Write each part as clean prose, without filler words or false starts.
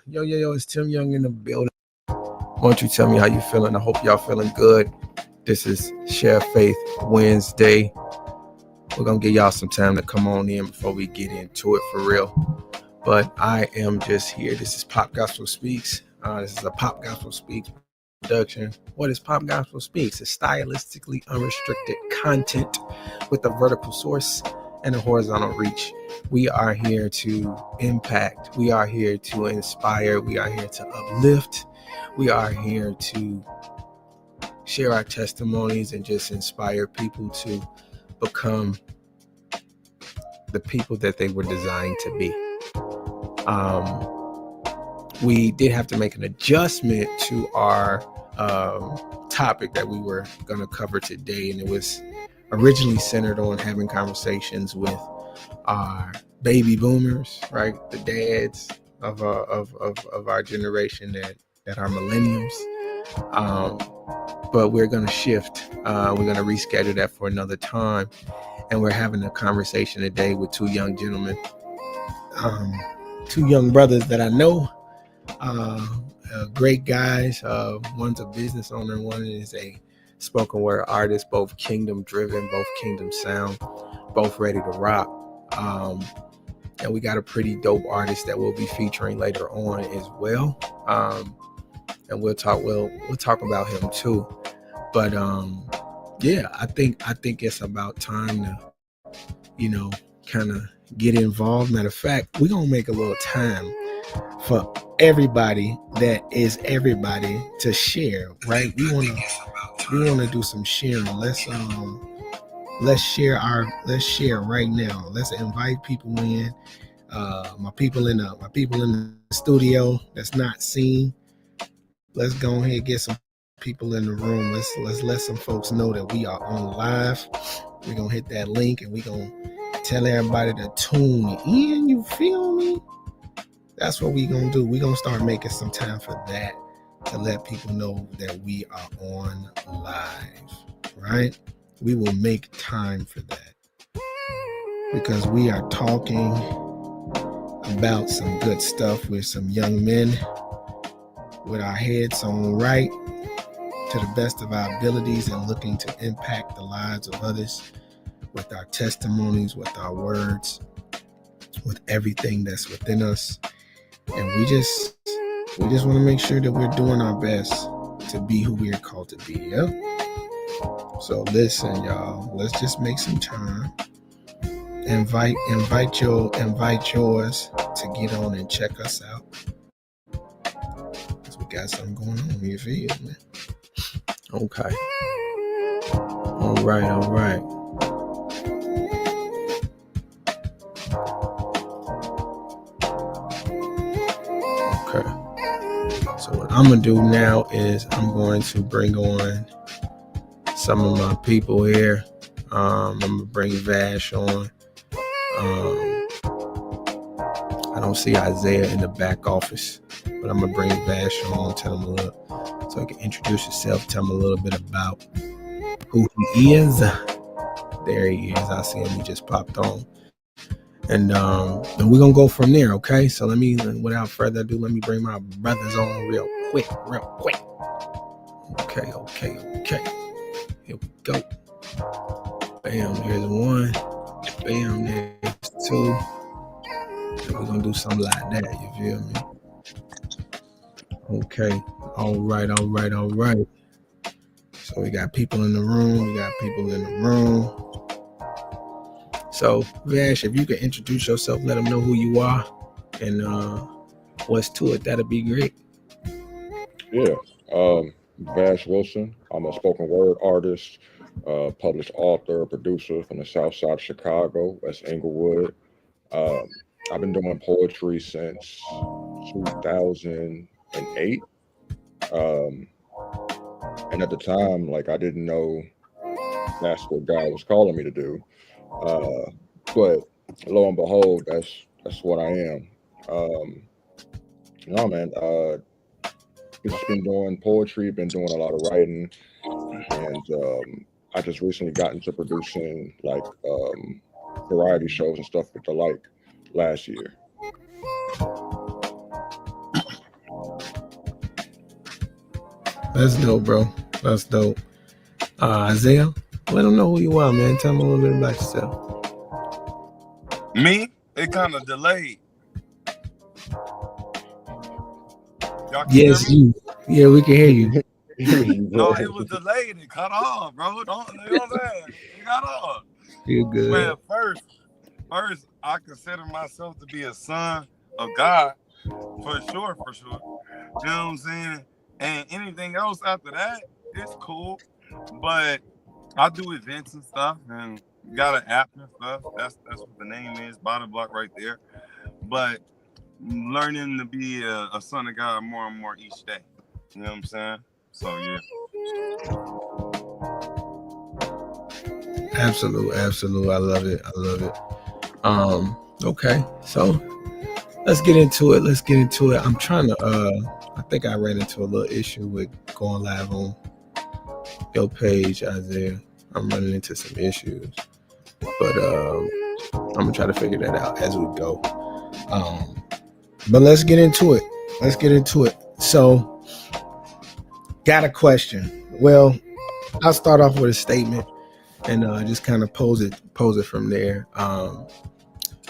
Yo, it's Tim Young in the building. Why don't you tell me how you feeling? I hope y'all feeling good. This is Share Faith Wednesday. We're going to give y'all some time to come on in before we get into it for real. But I am just here. This is Pop Gospel Speaks. This is a Pop Gospel Speaks production. What is Pop Gospel Speaks? It's stylistically unrestricted content with a vertical source and a horizontal reach. We are here to impact. We are here to inspire. We are here to uplift. We are here to share our testimonies and just inspire people to become the people that they were designed to be. We did have to make an adjustment to our topic that we were going to cover today, and it was originally centered on having conversations with our baby boomers, right? The dads of our generation that are millennials. But we're going to shift. We're going to reschedule that for another time, and we're having a conversation today with two young gentlemen, two young brothers that I know. Great guys. One's a business owner, one is a spoken word artist, both kingdom driven, both kingdom sound, both ready to rock. And we got a pretty dope artist that we'll be featuring later on as well. And we'll talk about him too. But yeah, I think it's about time to, kind of get involved. Matter of fact, we're gonna make a little time for everybody that is everybody to share, right? We wanna do some sharing. Let's share right now. Let's invite people in. My people in the studio that's not seen. Let's go ahead and get some people in the room. Let's let some folks know that we are on live. We're gonna hit that link and we're gonna tell everybody to tune in. You feel me? That's what we're gonna do. We're gonna start making some time for that, to let people know that we are on live, right? We will make time for that because we are talking about some good stuff with some young men with our heads on right to the best of our abilities and looking to impact the lives of others with our testimonies, with our words, with everything that's within us. And we just want to make sure that we're doing our best to be who we are called to be. Yeah. So listen, y'all, let's just make some time. Invite yours to get on and check us out. Cause we got something going on. You feel me? Okay. All right. Okay. So what I'm gonna do now is I'm going to bring on some of my people here. I'm gonna bring Vash on. I don't see Isaiah in the back office, but I'm gonna bring Vash on, tell him a little, so he can introduce himself, tell him a little bit about who he is. There he is. I see him. He just popped on, and we're gonna go from there. Okay. So without further ado, let me bring my brothers on real quick. Okay. Here we go. Bam. Here's one. Bam. There's two. And we're gonna do something like that. You feel me? Okay. All right. So we got people in the room. So Vash, if you could introduce yourself, let them know who you are and what's to it, that'd be great. Yeah. Vash Wilson. I'm a spoken word artist, published author, producer from the South Side of Chicago, West Englewood. I've been doing poetry since 2008. And at the time, I didn't know that's what God was calling me to do. But lo and behold, that's what I am. No, man. I've just been doing poetry, been doing a lot of writing, and I just recently got into producing variety shows and stuff with the like last year. That's dope, bro. That's dope. Isaiah, let them know who you are, man. Tell them a little bit about yourself. Me? It kind of delayed. Y'all can Yes, hear me? you. Yeah, we can hear you. No, it was delayed. It cut off, bro. Don't, you know what I'm saying? It cut off. You're good. Man, first, I consider myself to be a son of God, for sure. You know what I'm saying? And anything else after that, it's cool. But I do events and stuff, and got an app and stuff. That's what the name is, Bidabloc right there. But learning to be a son of God more and more each day. You know what I'm saying? So yeah. Absolute. I love it. Okay. So let's get into it. I'm trying to I think I ran into a little issue with going live on your page, Isaiah. I'm running into some issues. But I'm gonna try to figure that out as we go. But let's get into it. So got a question. Well, I'll start off with a statement and just kind of pose it from there.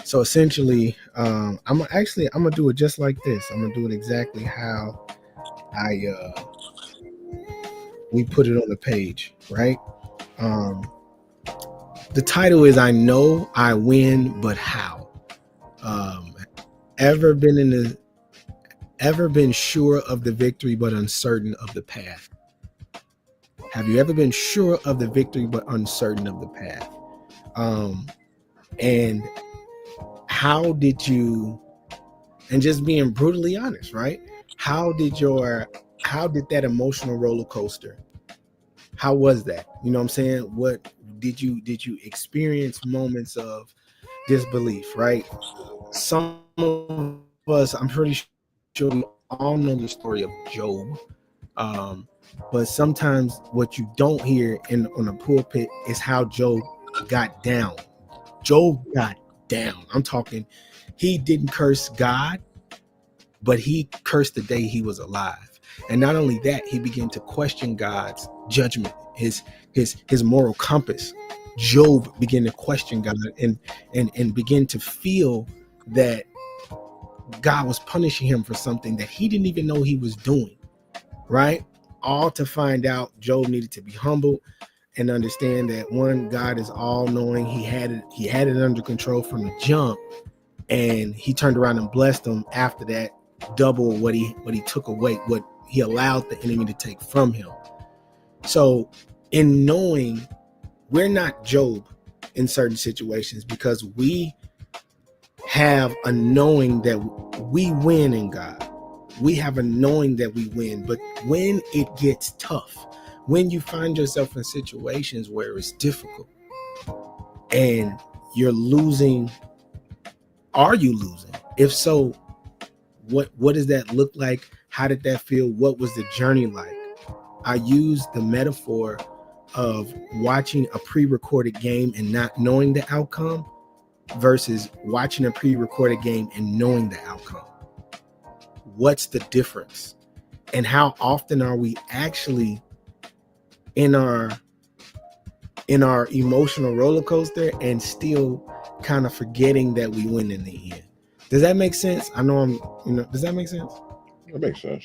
So essentially, I'm gonna do it just like this. I'm gonna do it exactly how we put it on the page, right? The title is "I Know I Win, but How." Ever been sure of the victory but uncertain of the path? Have you ever been sure of the victory but uncertain of the path? And how did you, and just being brutally honest, right? How did that emotional roller coaster, how was that? You know what I'm saying? What did you experience moments of disbelief, right? Some of us, I'm pretty sure we all know the story of Job. But sometimes what you don't hear on a pulpit is how Job got down. I'm talking, he didn't curse God, but he cursed the day he was alive. And not only that, he began to question God's judgment, his moral compass. Job began to question God and begin to feel that God was punishing him for something that he didn't even know he was doing, right? All to find out Job needed to be humble and understand that one, God is all knowing. He had it under control from the jump, and he turned around and blessed him after that, double what he took away, what he allowed the enemy to take from him. So in knowing, we're not Job in certain situations, because we have a knowing that we win in God. We have a knowing that we win. But when it gets tough, when you find yourself in situations where it's difficult and you're losing, are you losing? If so, what does that look like? How did that feel? What was the journey like? I use the metaphor of watching a pre-recorded game and not knowing the outcome versus watching a pre-recorded game and knowing the outcome. What's the difference? And how often are we actually in our emotional roller coaster and still kind of forgetting that we win in the end? Does that make sense? I know does that make sense? It makes sense.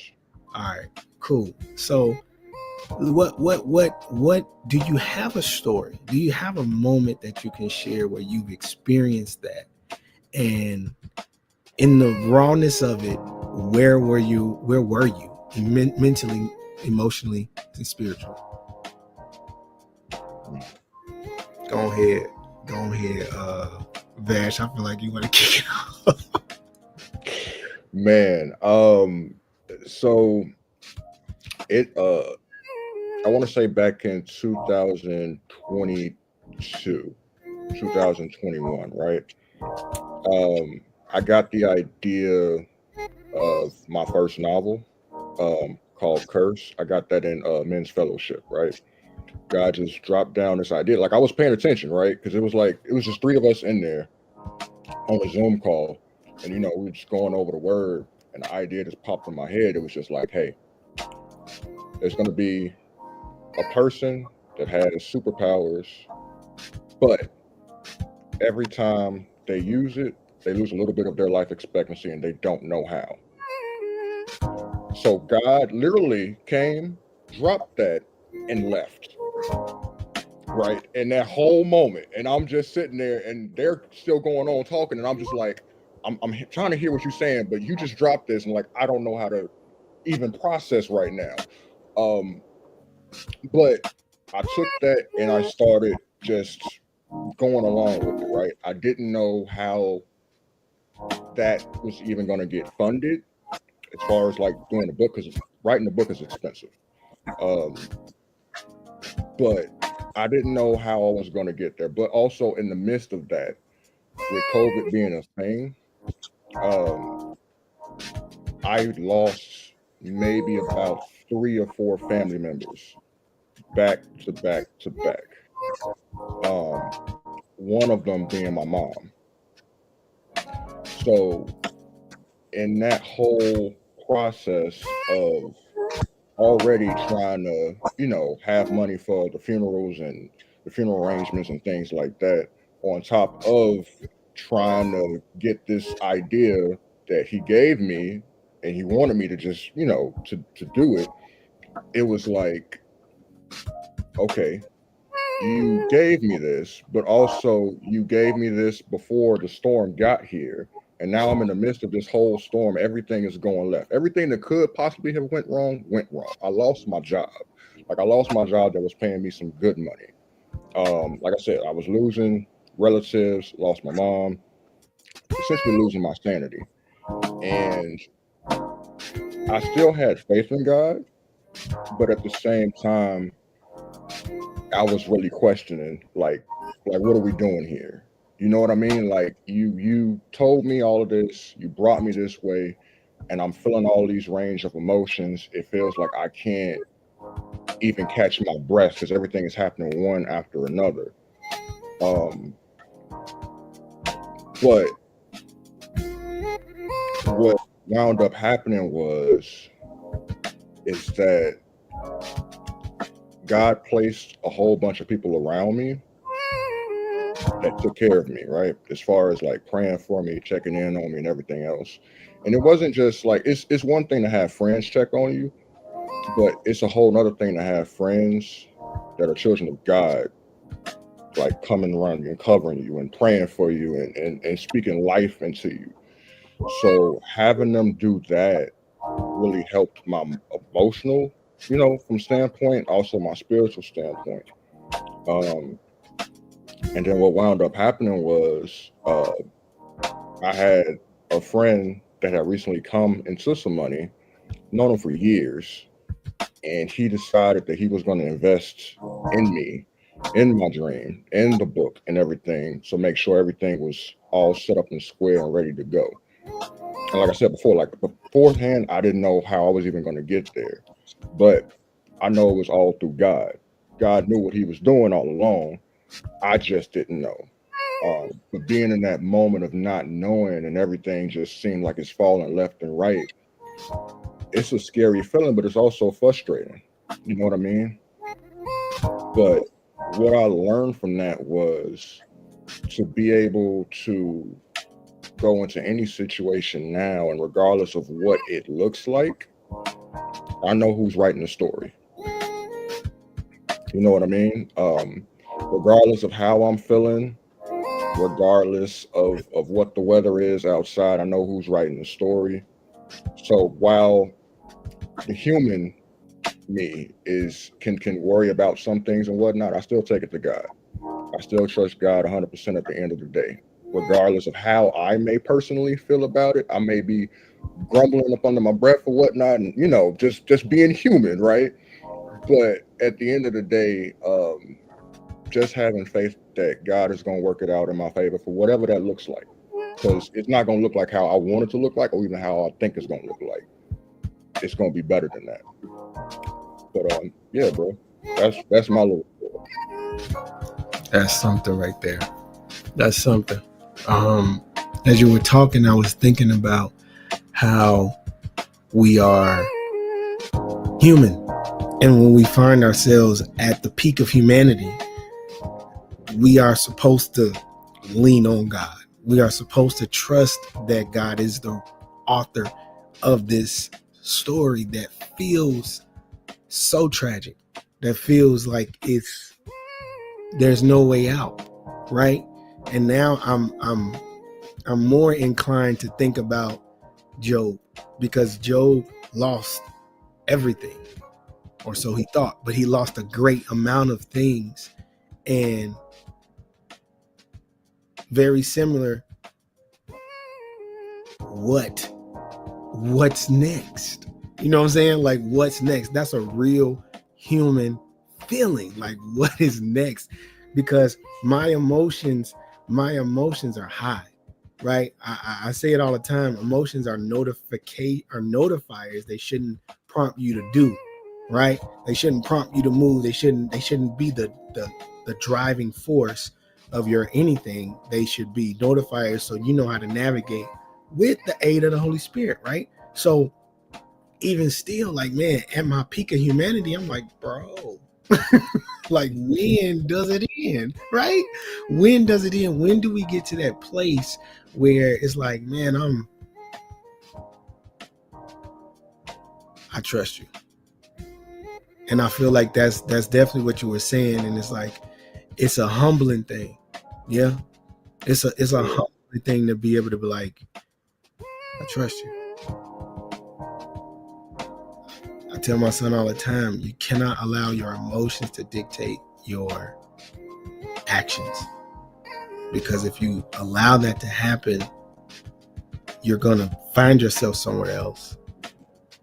All right, cool. So what do you have a story? Do you have a moment that you can share where you've experienced that? And in the rawness of it, where were you mentally, emotionally, and spiritually? Go ahead, Vash. I feel like you want to kick it off. Man, so it I want to say back in 2021, right? I got the idea of my first novel called Curse. I got that in Men's Fellowship, right? God just dropped down this idea. Like, I was paying attention, right? Because it was just three of us in there on a Zoom call, and we were just going over the word, and the idea just popped in my head. It was just like, hey, there's going to be a person that has superpowers, but every time they use it, they lose a little bit of their life expectancy and they don't know how. So God literally came, dropped that, and left. Right? In that whole moment. And I'm just sitting there and they're still going on talking. And I'm just like, I'm trying to hear what you're saying, but you just dropped this and like, I don't know how to even process right now. But I took that and I started just going along with it, right? I didn't know how that was even going to get funded as far as like doing the book, because writing the book is expensive. But I didn't know how I was going to get there. But also in the midst of that, with COVID being a thing, I lost maybe about 3 or 4 family members back to back to back. One of them being my mom. So in that whole process of already trying to, have money for the funerals and the funeral arrangements and things like that, on top of trying to get this idea that he gave me and he wanted me to just, to do it, it was like, okay, you gave me this, but also you gave me this before the storm got here. And now I'm in the midst of this whole storm. Everything is going left. Everything that could possibly have went wrong. I lost my job. Like I lost my job that was paying me some good money. Like I said, I was losing relatives, lost my mom, essentially losing my sanity. And I still had faith in God, but at the same time, I was really questioning, like what are we doing here? You know what I mean? Like you told me all of this, you brought me this way, and I'm feeling all these range of emotions. It feels like I can't even catch my breath because everything is happening one after another. But what wound up happening is that God placed a whole bunch of people around me that took care of me, right? As far as like praying for me, checking in on me and everything else. And it wasn't just like, it's one thing to have friends check on you, but it's a whole nother thing to have friends that are children of God, like coming around you and covering you and praying for you and speaking life into you. So having them do that really helped my emotional, from standpoint, also my spiritual standpoint. And then what wound up happening was I had a friend that had recently come into some money, known him for years, and he decided that he was going to invest in me, in my dream, in the book and everything, so make sure everything was all set up and square and ready to go. And like I said before, like beforehand, I didn't know how I was even going to get there, but I know it was all through God. God knew what he was doing all along. I just didn't know. But being in that moment of not knowing and everything just seemed like it's falling left and right, it's a scary feeling, but it's also frustrating. You know what I mean? But what I learned from that was to be able to go into any situation now, and regardless of what it looks like, I know who's writing the story. You know what I mean? Regardless of how I'm feeling, regardless of what the weather is outside, I know who's writing the story. So while the human me can worry about some things and whatnot, I still take it to God. I still trust God 100% at the end of the day. Regardless of how I may personally feel about it, I may be grumbling up under my breath or whatnot, and just being human, right? But at the end of the day, just having faith that God is going to work it out in my favor for whatever that looks like, because it's not going to look like how I want it to look like, or even how I think it's going to look like. It's going to be better than that. But yeah, bro, that's my little story. That's something right there. That's something. As you were talking, I was thinking about how we are human And when we find ourselves at the peak of humanity, we are supposed to lean on God. We are supposed to trust that God is the author of this story that feels so tragic, that feels like there's no way out, right? And now I'm more inclined to think about Job, because Job lost everything, or so he thought, but he lost a great amount of things. And very similar, what's next? You know what I'm saying? Like, what's next? That's a real human feeling. Like, what is next? Because my emotions are high, right? I say it all the time. Emotions are notifiers. They shouldn't prompt you to do, right? They shouldn't prompt you to move. They shouldn't be the driving force of your anything. They should be notifiers, so you know how to navigate with the aid of the Holy Spirit, right? So even still, like, man, at my peak of humanity, I'm like, bro, like, when does it end, right? When does it end? When do we get to that place where it's like, man, I trust you? And I feel like that's definitely what you were saying. And it's like, it's a humbling thing. Yeah. It's a humbling thing to be able to be like, I trust you. I tell my son all the time, you cannot allow your emotions to dictate your actions. Because if you allow that to happen, you're going to find yourself somewhere else.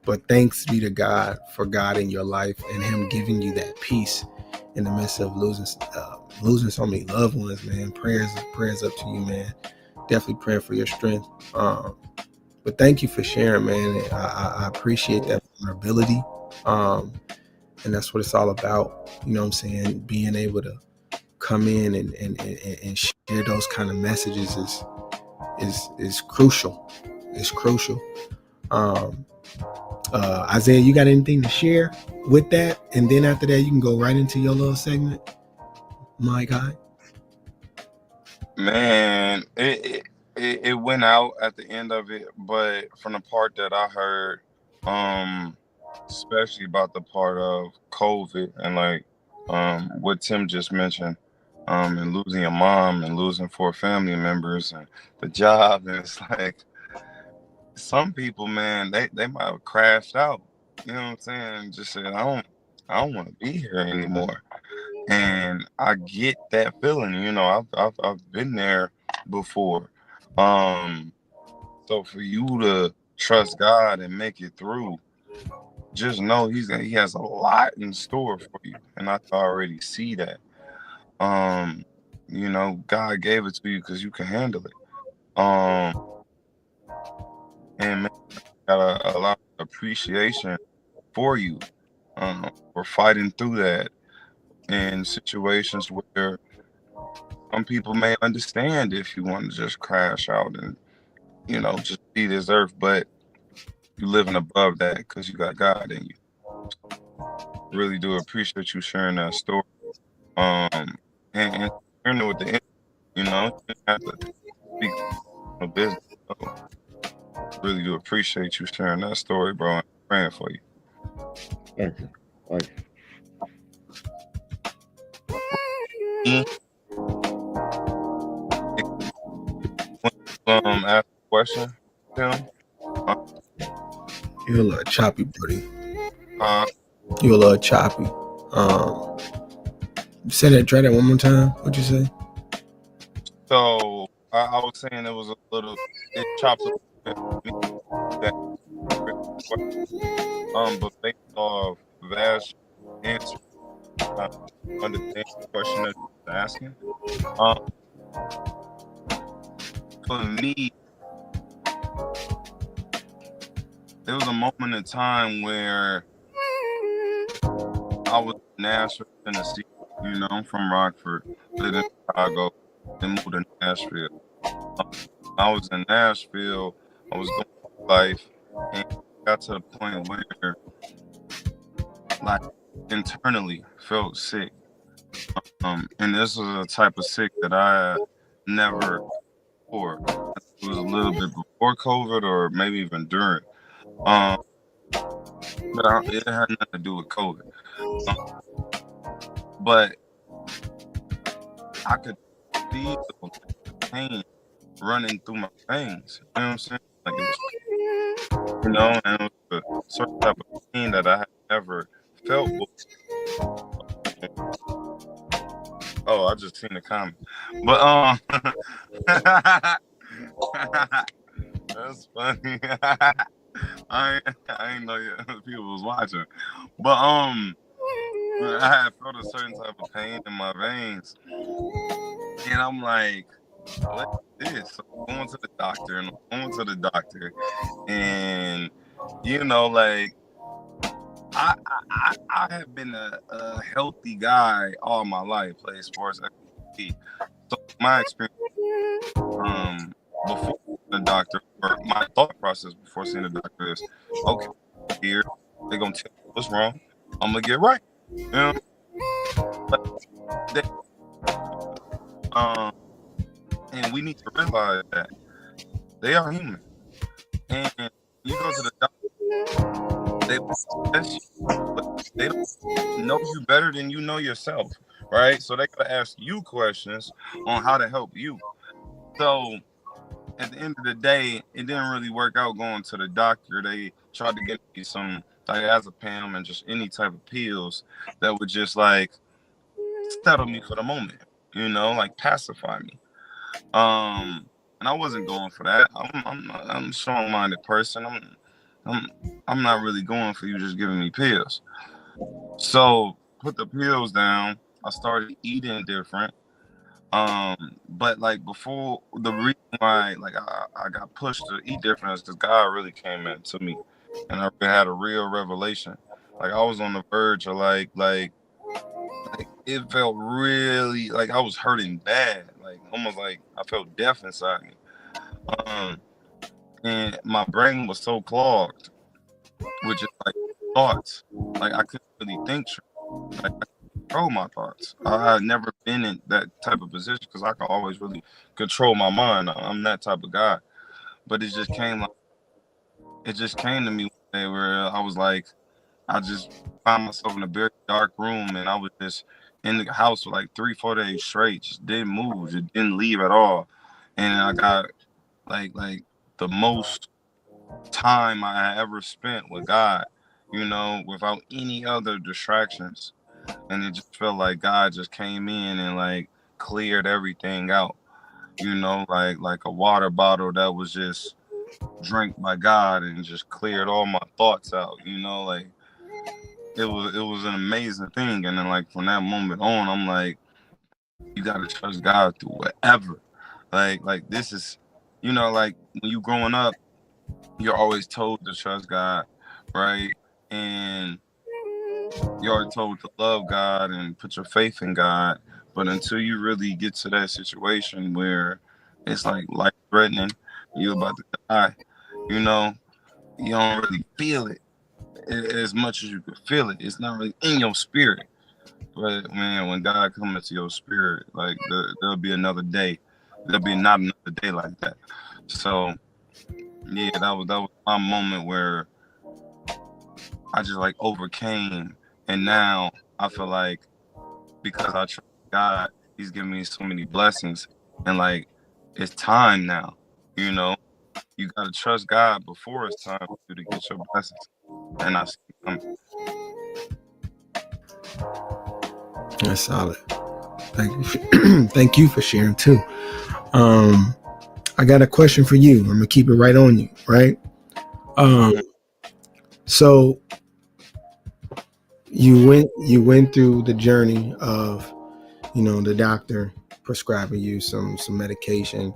But thanks be to God for God in your life and him giving you that peace in the midst of losing so many loved ones, man. Prayers up to you, man. Definitely praying for your strength. But thank you for sharing, man. I appreciate that vulnerability. And that's what it's all about. You know what I'm saying? Being able to come in and share those kind of messages is crucial. It's crucial. Isaiah, you got anything to share with that? And then after that, you can go right into your little segment. My guy. Man, it went out at the end of it, but from the part that I heard, especially about the part of COVID and like what Tim just mentioned, and losing your mom and losing 4 family members and the job, and it's like some people, man, they might have crashed out. You know what I'm saying? Just said, I don't want to be here anymore. And I get that feeling. You know, I've been there before. So for you to trust God and make it through, just know he has a lot in store for you, and I already see that. You know, God gave it to you because you can handle it. And man, got a lot of appreciation for you, for fighting through that in situations where some people may understand if you want to just crash out and, you know, just be this earth, but you living above that because you got God in you. Really do appreciate you sharing that story. And sharing it with the, you know, you didn't have to speak no business. So really do appreciate you sharing that story, bro. I'm praying for you. Thank you. Thank you. Ask a question, Tim. You're a little choppy, buddy. You're a little choppy. Say that, try that one more time. What'd you say? So I was saying it was a little, it chops a little bit. But based off Vash answer, understand the question that you're asking. For me, there was a moment in time where I was in Nashville, Tennessee. You know, I'm from Rockford, lived in Chicago, then moved to Nashville. I was in Nashville, I was going through life, and got to the point where, like, internally felt sick. And this was a type of sick that I never before. It was a little bit before COVID or maybe even during. Um, but it had nothing to do with COVID. But I could feel the pain running through my veins. You know what I'm saying? Like it was, and it was a certain type of pain that I had never felt before. Oh, I just seen the comment. But that's funny. I ain't know people was watching. But I had felt a certain type of pain in my veins. And I'm like, what is this? So I'm going to the doctor and like I have been a healthy guy all my life, play sports. So my experience before the doctor, or my thought process before seeing the doctor is, okay, here they're gonna tell me what's wrong. I'm gonna get right. But and we need to realize that they are human. And you go to the doctor, they test you, but they don't know you better than you know yourself, right? So they gotta ask you questions on how to help you. So at the end of the day, it didn't really work out going to the doctor. They tried to get me some diazepam and just any type of pills that would just like settle me for the moment, like pacify me. And I wasn't going for that. I'm a strong-minded person. I'm not really going for you just giving me pills. So put the pills down. I started eating different. But like before, the reason why like I got pushed to eat different is because God really came into me, and I had a real revelation. Like I was on the verge of like it felt really like I was hurting bad, like almost like I felt death inside me. And my brain was so clogged with just like thoughts, like I couldn't really think straight. Like, control my thoughts. I had never been in that type of position because I can always really control my mind. I'm that type of guy. But it just came to me one day where I was like, I just found myself in a very dark room and I was just in the house for like 3-4 days straight, just didn't move, just didn't leave at all. And I got like the most time I ever spent with God, without any other distractions. And it just felt like God just came in and like cleared everything out, like a water bottle that was just drank by God and just cleared all my thoughts out, like it was an amazing thing. And then like from that moment on, I'm like, you gotta trust God through whatever. Like this is, like when you growing up, you're always told to trust God, right? And you're always told to love God and put your faith in God. But until you really get to that situation where it's like life threatening, you're about to die, you don't really feel it as much as you could feel it. It's not really in your spirit. But man, when God comes into your spirit, like there'll be another day. There'll be not another day like that. So yeah, that was my moment where I just like overcame. And now I feel like because I trust God, He's giving me so many blessings. And like it's time now, you gotta trust God before it's time for you to get your blessings. And I see them. That's solid. Thank you for sharing too. I got a question for you. I'm gonna keep it right on you, right? So you went through the journey of, the doctor prescribing you some medication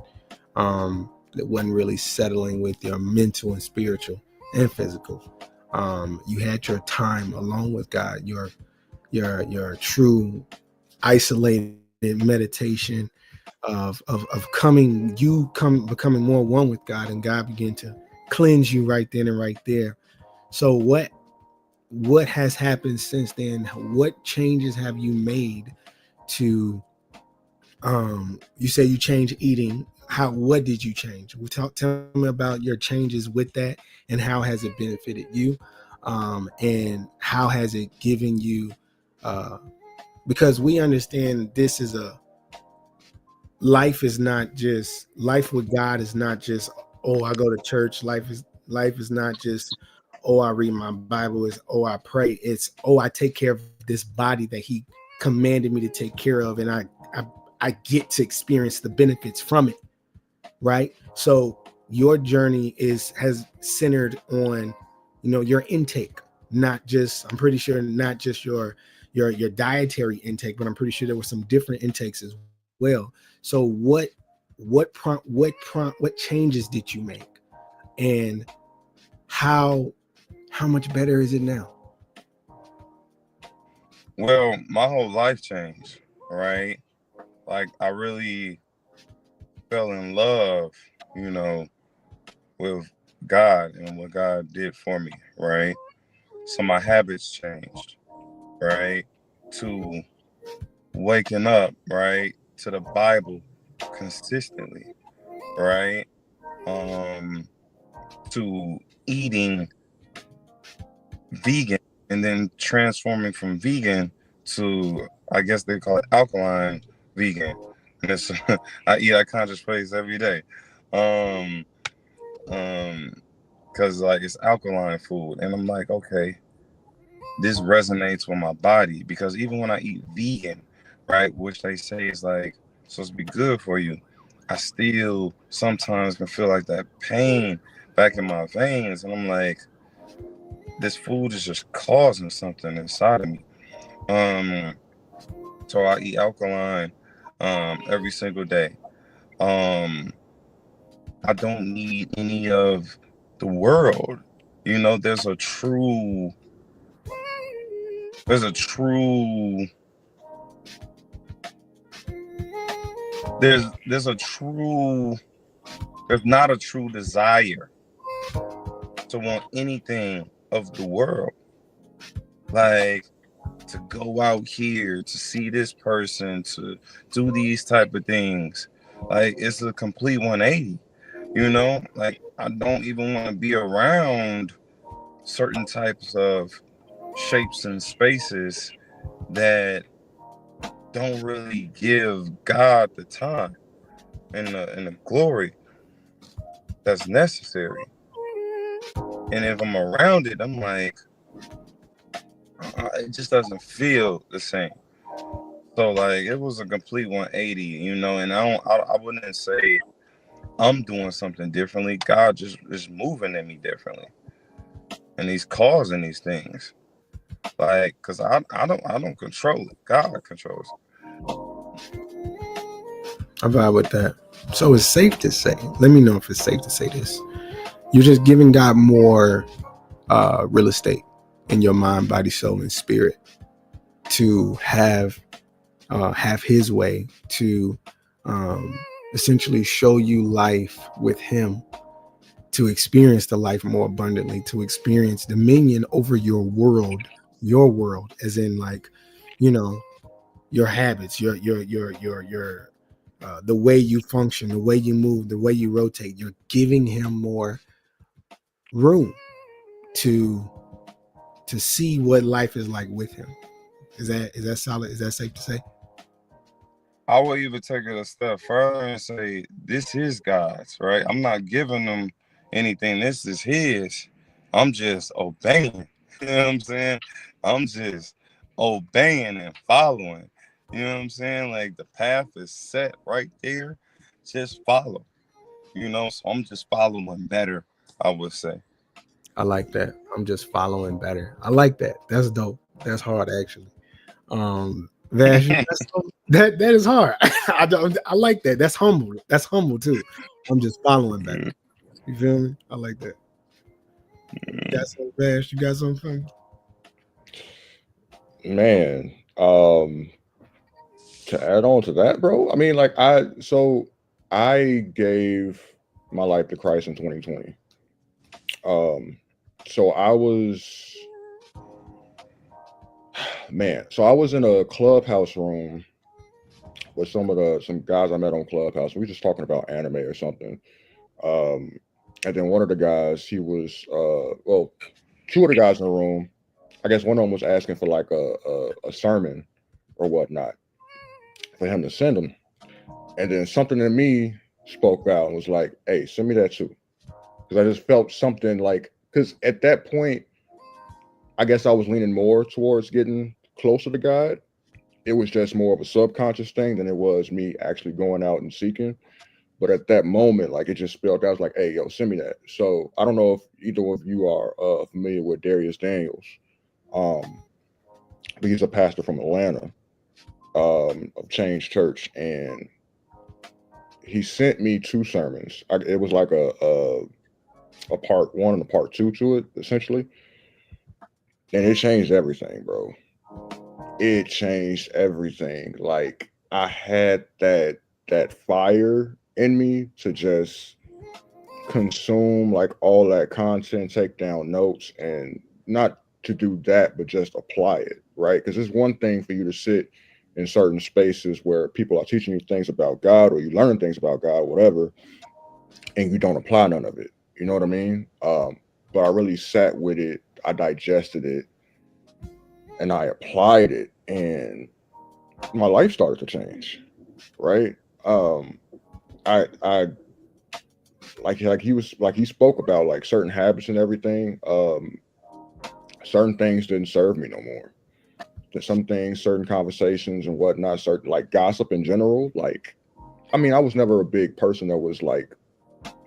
that wasn't really settling with your mental and spiritual and physical. You had your time alone with God, your true isolated meditation of becoming more one with God, and God began to cleanse you right then and right there. So what what has happened since then? What changes have you made to you say you changed eating. What did you change? Tell me about your changes with that, and how has it benefited you, and how has it given you, uh because we understand this is a life is not just life with God is not just, oh, I go to church. Life is not just, oh, I read my Bible. Is, oh, I pray. It's, oh, I take care of this body that He commanded me to take care of, and I get to experience the benefits from it. Right. So your journey has centered on, your intake, not just, I'm pretty sure not just your dietary intake, but I'm pretty sure there were some different intakes as well. So what changes did you make, and how much better is it now? Well, my whole life changed, right? Like I really fell in love, you know, with God and what God did for me, right? So my habits changed, right? To waking up, right? To the Bible consistently, right? Um, to eating vegan and then transforming from vegan to, I guess they call it alkaline vegan. And it's, I eat at conscious place every day. Um, because like it's alkaline food, and I'm like, okay, this resonates with my body because even when I eat vegan, right, which they say is like supposed to be good for you, I still sometimes can feel like that pain back in my veins, and I'm like, this food is just causing something inside of me. Um, so I eat alkaline every single day. Um, I don't need any of the world. You know, there's a true there's a true there's not a true desire to want anything of the world. Like to go out here, to see this person, to do these type of things. Like it's a complete 180. You know, like I don't even want to be around certain types of shapes and spaces that don't really give God the time and the glory that's necessary. And if I'm around it, I'm like, it just doesn't feel the same. So like it was a complete 180, you know. And I wouldn't say I'm doing something differently. God just is moving in me differently, and He's causing these things. Like, cause I don't control it. God controls it. I vibe with that. So it's safe to say. Let me know if it's safe to say this. You're just giving God more real estate in your mind, body, soul, and spirit to have His way, to essentially show you life with Him, to experience the life more abundantly, to experience dominion over your world, as in like, your habits, your the way you function, the way you move, the way you rotate. You're giving Him more room to see what life is like with Him. Is that solid? Is that safe to say? I will even take it a step further and say, this is God's, right? I'm not giving Him anything. This is His. I'm just obeying. You know what I'm saying? I'm just obeying and following. You know what I'm saying? Like the path is set right there. Just follow. You know, so I'm just following better, I would say. I like that. I'm just following better. I like that. That's dope. That's hard, actually. Vash, that is hard. I like that. That's humble. That's humble too. I'm just following better. You feel me? I like that. You got some, Vash? You got something for me? Man, to add on to that, bro. I mean, like I gave my life to Christ in 2020. So I was Man, so I was in a clubhouse room with some guys I met on Clubhouse. We were just talking about anime or something. And then one of the guys, he was two of the guys in the room. I guess one of them was asking for like a sermon or whatnot for him to send him. And then something in me spoke out and was like, "Hey, send me that too," because I just felt something like, because at that point, I guess I was leaning more towards getting closer to God. It was just more of a subconscious thing than it was me actually going out and seeking. But at that moment, like it just spelled out, I was like, "Hey, yo, send me that." So I don't know if either of you are familiar with Darius Daniels. But he's a pastor from Atlanta, of Change Church, and he sent me two sermons. It was like a part one and a part two to it, essentially, and it changed everything, bro. It changed everything. Like I had that fire in me to just consume like all that content, take down notes, and not to do that, but just apply it, right? Because it's one thing for you to sit in certain spaces where people are teaching you things about God or you learn things about God, whatever, and you don't apply none of it. You know what I mean? But I really sat with it, I digested it, and I applied it, and my life started to change, right? I like he spoke about like certain habits and everything. Certain things didn't serve me no more. Some things, certain conversations and whatnot, certain like gossip in general. Like, I mean, I was never a big person that was like,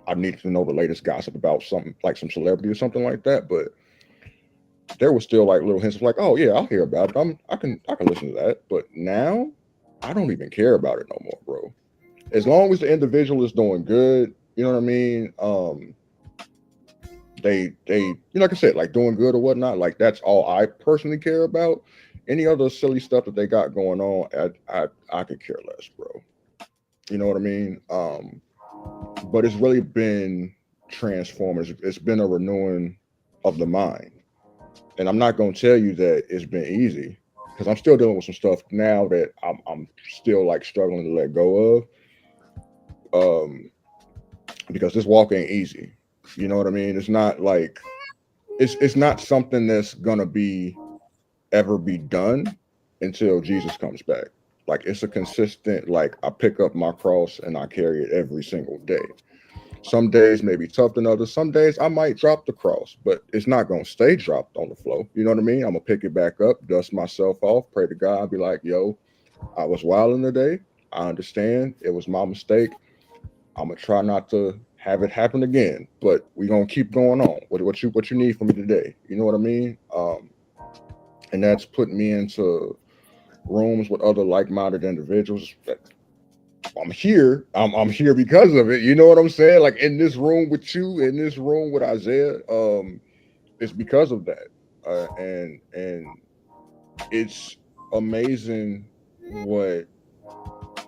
I needed to know the latest gossip about something like some celebrity or something like that. But there was still like little hints of like, oh yeah, I'll hear about it. I can listen to that. But now I don't even care about it no more, bro. As long as the individual is doing good, you know what I mean? They like I said, like doing good or whatnot, like that's all I personally care about. Any other silly stuff that they got going on, I could care less, bro. You know what I mean? But it's really been transformative. It's been a renewing of the mind. And I'm not gonna tell you that it's been easy, because I'm still dealing with some stuff now that I'm still like struggling to let go of. Because this walk ain't easy. You know what I mean? It's not like it's not something that's gonna ever be done until Jesus comes back. Like it's a consistent, like I pick up my cross and I carry it every single day. Some days may be tough than others. Some days I might drop the cross, but it's not gonna stay dropped on the floor. You know what I mean? I'm gonna pick it back up, dust myself off, pray to God, be like, yo, I was wilding today. I understand it was my mistake. I'm gonna try not to have it happen again, but we're gonna keep going on. What you need from me today? You know what I mean? And that's putting me into rooms with other like-minded individuals. I'm here. I'm here because of it. You know what I'm saying? Like in this room with you, in this room with Isaiah, it's because of that. And it's amazing what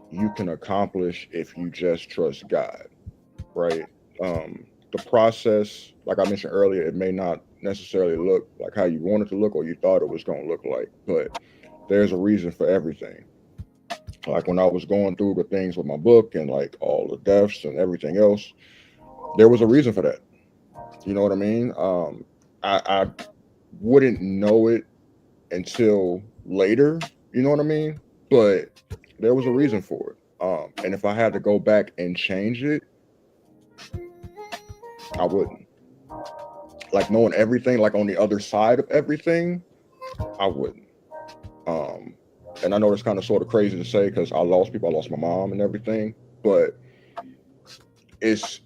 you can accomplish if you just trust God, right? The process, like I mentioned earlier, it may not necessarily look like how you want it to look or you thought it was going to look like, but there's a reason for everything. Like when I was going through the things with my book and like all the deaths and everything else, there was a reason for that. You know what I mean? I wouldn't know it until later, you know what I mean? But there was a reason for it. And if I had to go back and change it, I wouldn't. Like knowing everything, like on the other side of everything, I wouldn't. And I know it's kind of sort of crazy to say because I lost people, I lost my mom and everything, but it's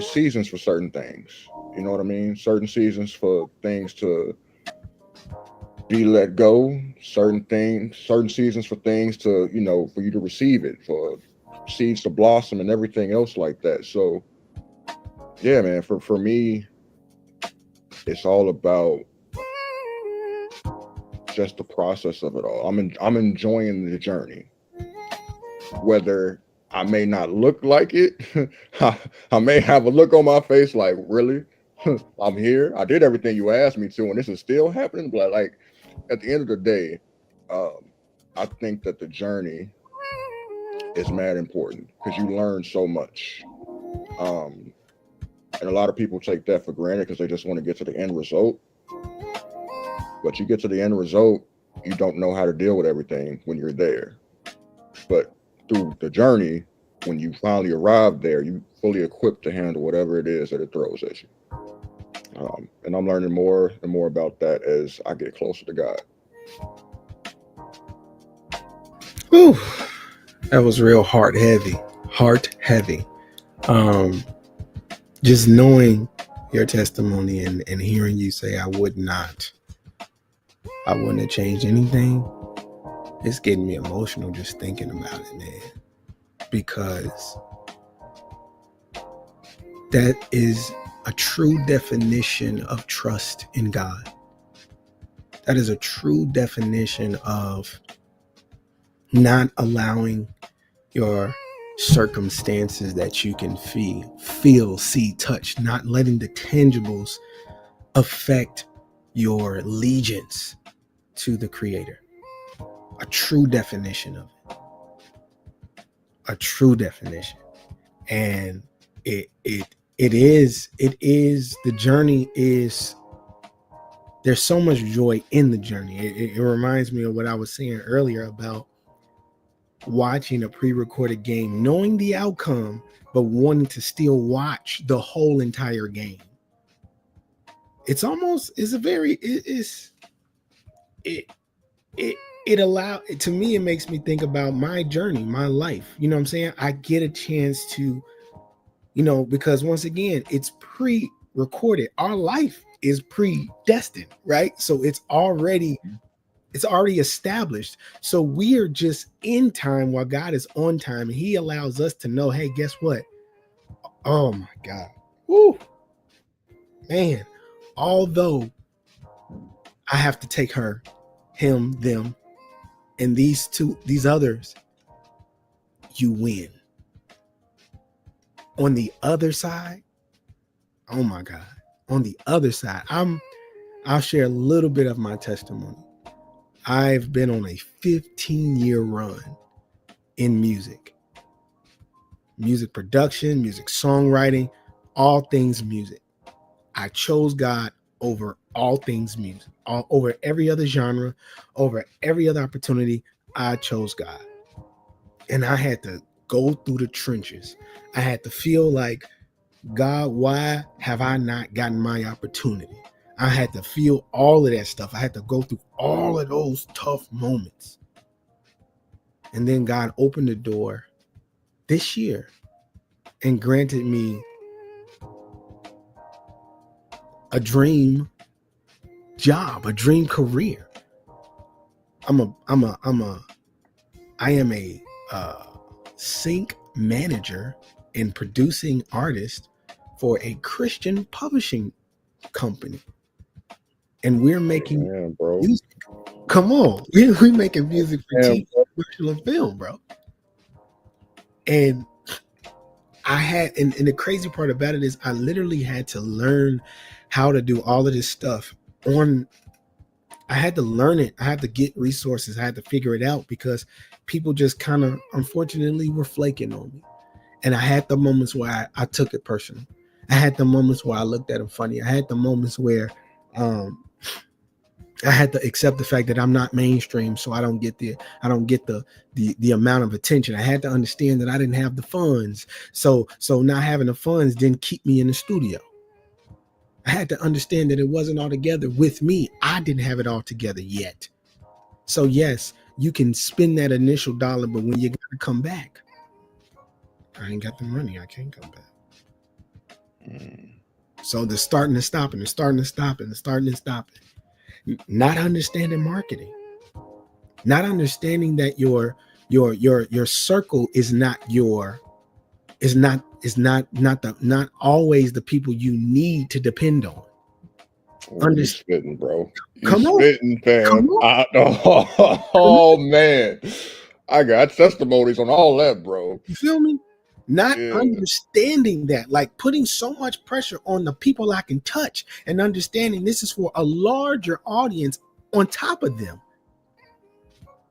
seasons for certain things. You know what I mean? Certain seasons for things to be let go, certain seasons for things to, you know, for you to receive it, for seeds to blossom and everything else like that. So yeah, man, for me, it's all about just the process of it all. I'm enjoying the journey. Whether I may not look like it, I may have a look on my face like, really? I'm here. I did everything you asked me to, and this is still happening. But like, at the end of the day, I think that the journey is mad important because you learn so much. And a lot of people take that for granted because they just want to get to the end result. But you get to the end result, you don't know how to deal with everything when you're there. But through the journey, when you finally arrive there, you fully equipped to handle whatever it is that it throws at you. And I'm learning more and more about that as I get closer to God. Whew. That was real heart heavy. Just knowing your testimony and hearing you say, I wouldn't have changed anything. It's getting me emotional just thinking about it, man. Because that is a true definition of trust in God. That is a true definition of not allowing your circumstances that you can feel, see, touch, not letting the tangibles affect your allegiance to the Creator. A true definition of it. A true definition. And it is the journey is, there's so much joy in the journey. It reminds me of what I was saying earlier about watching a pre-recorded game, knowing the outcome, but wanting to still watch the whole entire game. It makes me think about my journey, my life. You know what I'm saying? I get a chance to, because once again, it's pre-recorded. Our life is predestined, right? So it's already established. So we are just in time while God is on time, and he allows us to know, hey, guess what? Oh my God. Woo. Man, although I have to take her, him, them, and these others, you win. On the other side, oh my God. On the other side, I'll share a little bit of my testimony. I've been on a 15-year run in music production, music songwriting, all things music. I chose God over all things music, over every other genre, over every other opportunity. I chose God. And I had to go through the trenches. I had to feel like, God, why have I not gotten my opportunity? I had to feel all of that stuff. I had to go through all of those tough moments. And then God opened the door this year and granted me a dream job, a dream career. I am a sync manager and producing artist for a Christian publishing company. And we're making music. Come on. We're making music for TV, commercial, and film, bro. And and the crazy part about it is I literally had to learn how to do all of this stuff I had to learn it. I had to get resources. I had to figure it out because people just kind of, unfortunately, were flaking on me. And I had the moments where I took it personal. I had the moments where I looked at them funny. I had the moments where I had to accept the fact that I'm not mainstream, so I don't get the amount of attention. I had to understand that I didn't have the funds. So not having the funds didn't keep me in the studio. I had to understand that it wasn't all together with me. I didn't have it all together yet. So yes, you can spend that initial dollar, but when you got to come back, I ain't got the money. I can't come back. So the starting and stopping, the starting and stopping, the starting and stopping. Not understanding marketing, not understanding that your circle is not always the people you need to depend on. You spitting, bro. Come on, spitting, fam. Oh man, I got testimonies on all that, bro. You feel me? Not understanding that, like putting so much pressure on the people I can touch, and understanding this is for a larger audience on top of them,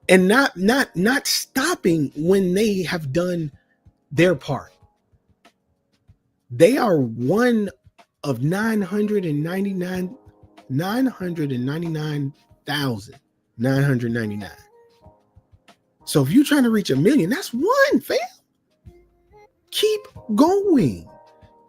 and not stopping when they have done their part. They are one of 999,999. So if you're trying to reach 1 million, that's one, fam. Keep going.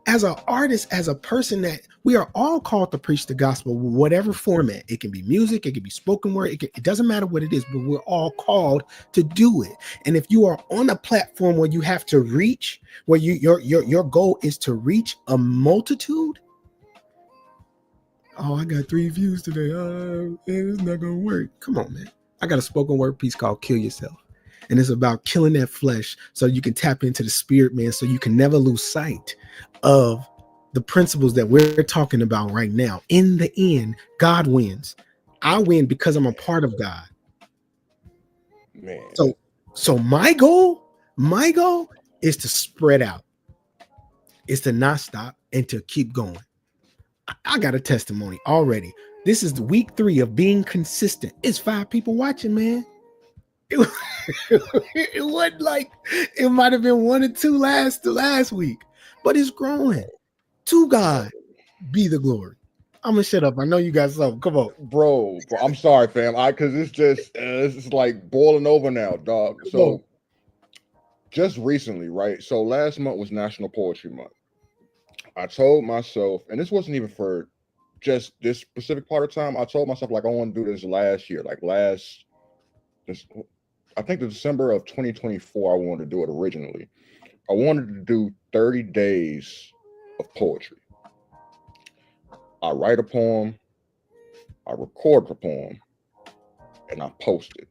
As an artist, as a person, that we are all called to preach the gospel, whatever format. It can be music, it can be spoken word, it doesn't matter what it is, but we're all called to do it. And if you are on a platform where you have to reach, where your goal is to reach a multitude. Oh, I got 3 views today. Man, it's not gonna work. Come on, man. I got a spoken word piece called Kill Yourself. And it's about killing that flesh so you can tap into the spirit, man, so you can never lose sight of the principles that we're talking about right now. In the end, God wins. I win because I'm a part of God. Man. So my goal is to spread out. Is to not stop and to keep going. I got a testimony already. This is the week 3 of being consistent. It's 5 people watching, man. It wasn't like it might have been 1 or 2 last week, but it's growing. To God be the glory. I'm gonna shut up. I know you got something. Come on, bro. I'm sorry, fam. Because it's just it's like boiling over now, dog. So just recently, right? So last month was National Poetry Month. I told myself, and this wasn't even for just this specific part of time. I told myself, like, I want to do this last year, I think the December of 2024, I wanted to do it originally. I wanted to do 30 days of poetry. I write a poem, I record the poem, and I post it.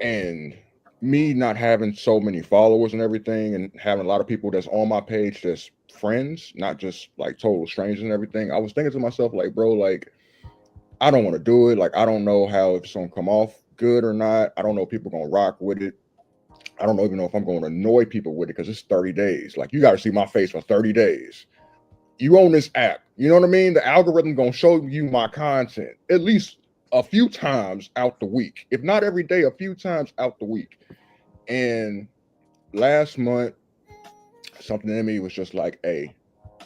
And me not having so many followers and everything, and having a lot of people that's on my page that's friends, not just like total strangers and everything, I was thinking to myself, like, bro, like, I don't want to do it. Like, I don't know how it's going to come off good or not. I don't know if people are going to rock with it. I don't even know if I'm going to annoy people with it, because it's 30 days. Like, you got to see my face for 30 days. You own this app. You know what I mean? The algorithm going to show you my content at least a few times out the week. If not every day, a few times out the week. And last month, something in me was just like, hey,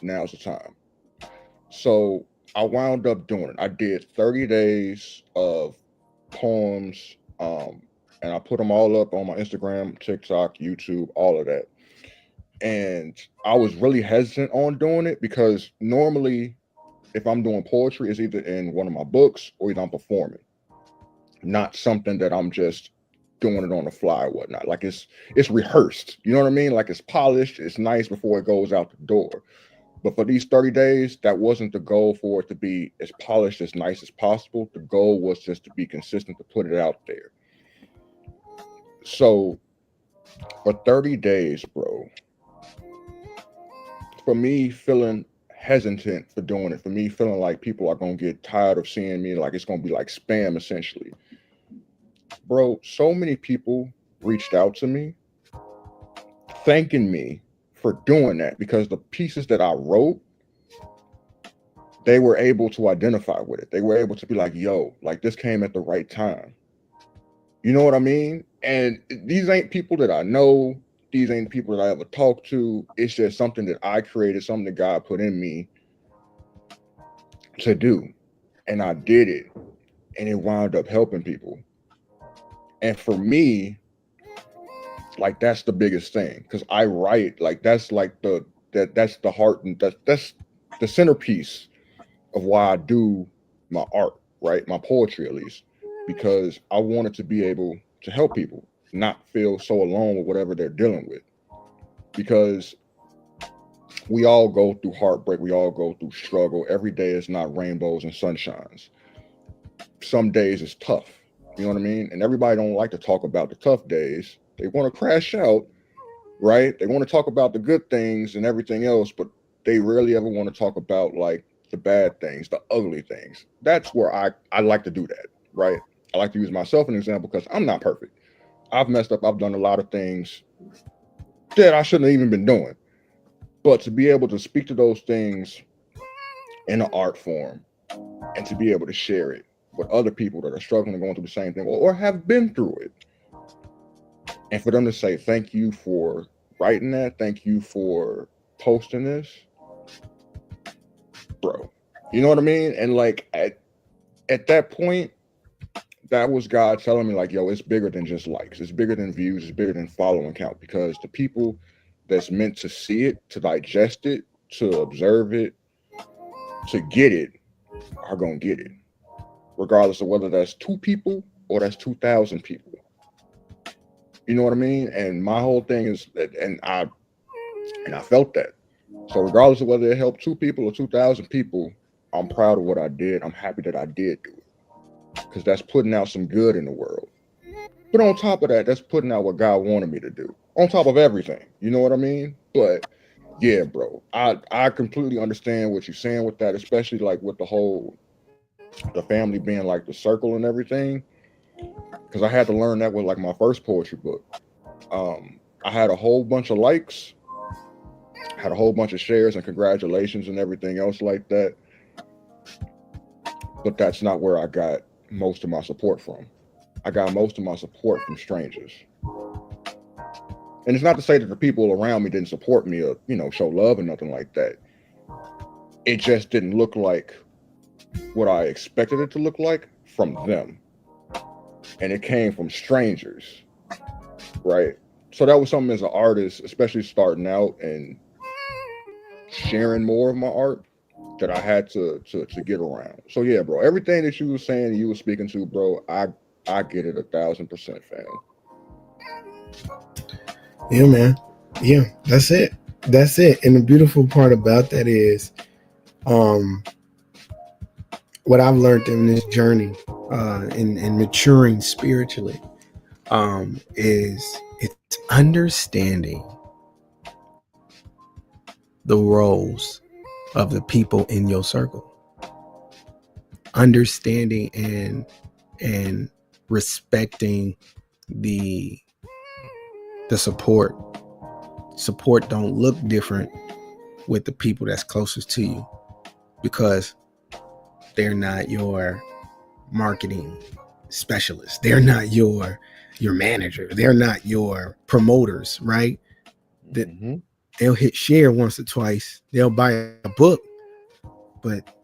now's the time. So I wound up doing it. I did 30 days of poems, and I put them all up on my Instagram, TikTok, YouTube, all of that. And I was really hesitant on doing it, because normally if I'm doing poetry, it's either in one of my books or either I'm performing, not something that I'm just doing it on the fly or whatnot. Like, it's rehearsed, you know what I mean? Like, it's polished, it's nice before it goes out the door. But for these 30 days, that wasn't the goal, for it to be as polished, as nice as possible. The goal was just to be consistent, to put it out there. So for 30 days, bro, for me feeling hesitant for doing it, for me feeling like people are going to get tired of seeing me, like it's going to be like spam essentially. Bro, so many people reached out to me thanking me for doing that, because the pieces that I wrote, they were able to identify with it. They were able to be like, yo, like, this came at the right time. You know what I mean? And these ain't people that I know. These ain't people that I ever talked to. It's just something that I created, something that God put in me to do. And I did it. And it wound up helping people. And for me, like, that's the biggest thing. Because I write, like, that's like that's the heart, and that's the centerpiece of why I do my art, right? My poetry, at least. Because I wanted to be able to help people not feel so alone with whatever they're dealing with. Because we all go through heartbreak. We all go through struggle. Every day is not rainbows and sunshines. Some days it's tough. You know what I mean? And everybody don't like to talk about the tough days. They want to crash out, right? They want to talk about the good things and everything else, but they rarely ever want to talk about, like, the bad things, the ugly things. That's where I like to do that, right? I like to use myself as an example, because I'm not perfect. I've messed up. I've done a lot of things that I shouldn't have even been doing. But to be able to speak to those things in an art form and to be able to share it with other people that are struggling and going through the same thing or have been through it. And for them to say, thank you for writing that, thank you for posting this, bro. You know what I mean? And like at that point, that was God telling me, like, yo, it's bigger than just likes. It's bigger than views. It's bigger than following count, because the people that's meant to see it, to digest it, to observe it, to get it, are going to get it, regardless of whether that's 2 people or that's 2,000 people. You know what I mean? And my whole thing is that, and I felt that. So regardless of whether it helped 2 people or 2,000 people, I'm proud of what I did. I'm happy that I did do it, because that's putting out some good in the world. But on top of that, that's putting out what God wanted me to do, on top of everything. You know what I mean? But yeah, bro, I completely understand what you're saying with that, especially like with the family being like the circle and everything, because I had to learn that with like my first poetry book. I had a whole bunch of likes, had a whole bunch of shares and congratulations and everything else like that, but that's not where I got most of my support from. I got most of my support from strangers. And it's not to say that the people around me didn't support me or, you know, show love or nothing like that. It just didn't look like what I expected it to look like from them. And it came from strangers, right? So that was something as an artist, especially starting out and sharing more of my art, that I had to get around. So yeah, bro, everything that you were saying, you were speaking to, bro, I get it 1,000%, fam. Yeah, man. Yeah, that's it. That's it. And the beautiful part about that is, what I've learned in this journey, in maturing spiritually, is it's understanding the roles of the people in your circle, understanding and respecting the support. Support don't look different with the people that's closest to you, because they're not your marketing specialist. They're not your manager. They're not your promoters, right? That they'll hit share once or twice. They'll buy a book, but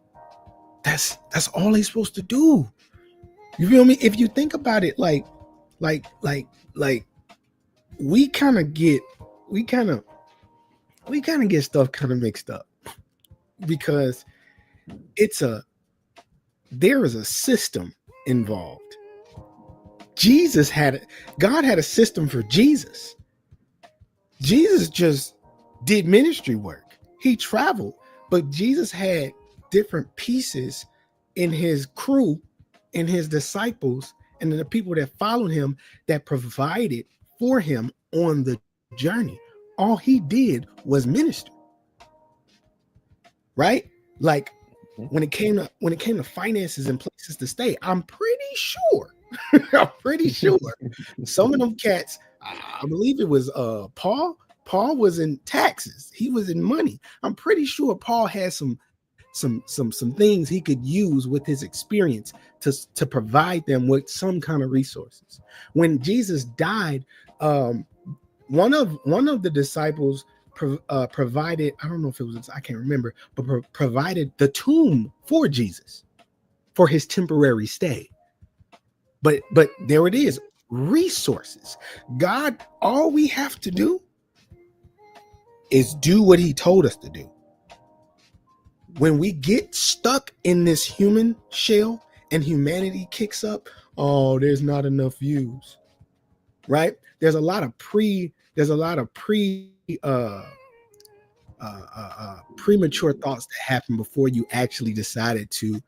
that's all they're supposed to do. You feel me? If you think about it, like we kind of get stuff kind of mixed up, because there is a system involved. God had a system for Jesus. Jesus just did ministry work. He traveled, but Jesus had different pieces in his crew, in his disciples, and the people that followed him, that provided for him on the journey. All he did was minister, right? Like when it came to finances and places to stay, I'm pretty sure some of them cats, I believe it was Paul was in taxes, he was in money. I'm pretty sure Paul had some things he could use with his experience to provide them with some kind of resources. When Jesus died, one of the disciples provided, I don't know if it was, I can't remember, but provided the tomb for Jesus for his temporary stay. But there it is, resources. God, all we have to do is do what he told us to do. When we get stuck in this human shell and humanity kicks up, oh, there's not enough views, right? There's a lot of premature thoughts that happen before you actually decided to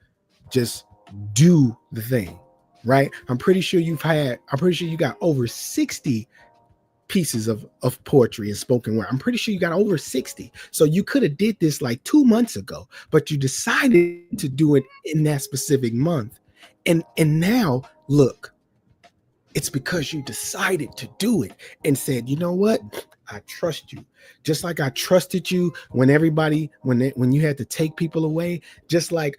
just do the thing, right? I'm pretty sure you got over 60 pieces of poetry and spoken word. I'm pretty sure you got over 60. So you could have did this like 2 months ago, but you decided to do it in that specific month. And now look, it's because you decided to do it and said, you know what? I trust you. Just like I trusted you when when you had to take people away, just like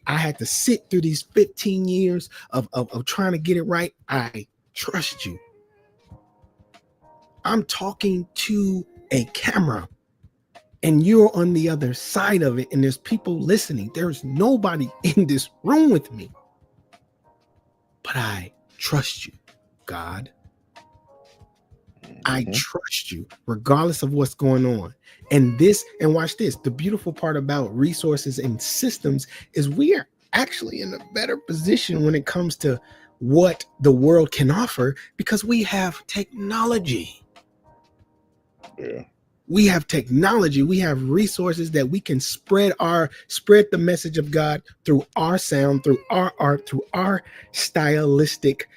I had to sit through these 15 years of trying to get it right. I trust you. I'm talking to a camera and you're on the other side of it, and there's people listening. There's nobody in this room with me, but I trust you, God. I trust you regardless of what's going on. And watch this. The beautiful part about resources and systems is we are actually in a better position when it comes to what the world can offer because we have technology. Yeah. We have technology. We have resources that we can spread the message of God through our sound, through our art, through our stylistic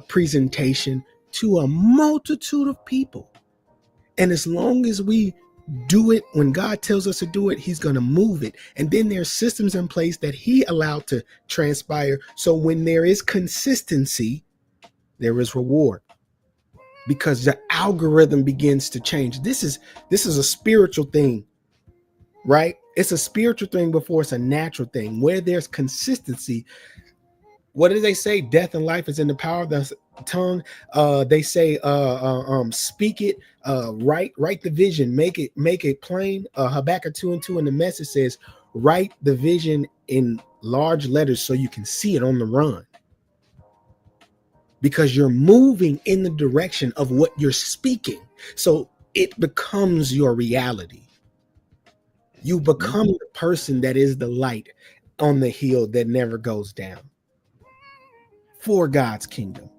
presentation to a multitude of people. And as long as we do it when God tells us to do it, he's going to move it. And then there's systems in place that he allowed to transpire. So when there is consistency, there is reward. Because the algorithm begins to change. This is a spiritual thing, right? It's a spiritual thing before it's a natural thing. Where there's consistency, what do they say? Death and life is in the power of the tongue. They say, speak it, write the vision, make it plain. Habakkuk 2:2 in the message says, write the vision in large letters so you can see it on the run. Because you're moving in the direction of what you're speaking. So it becomes your reality. You become the person that is the light on the hill that never goes down for God's kingdom.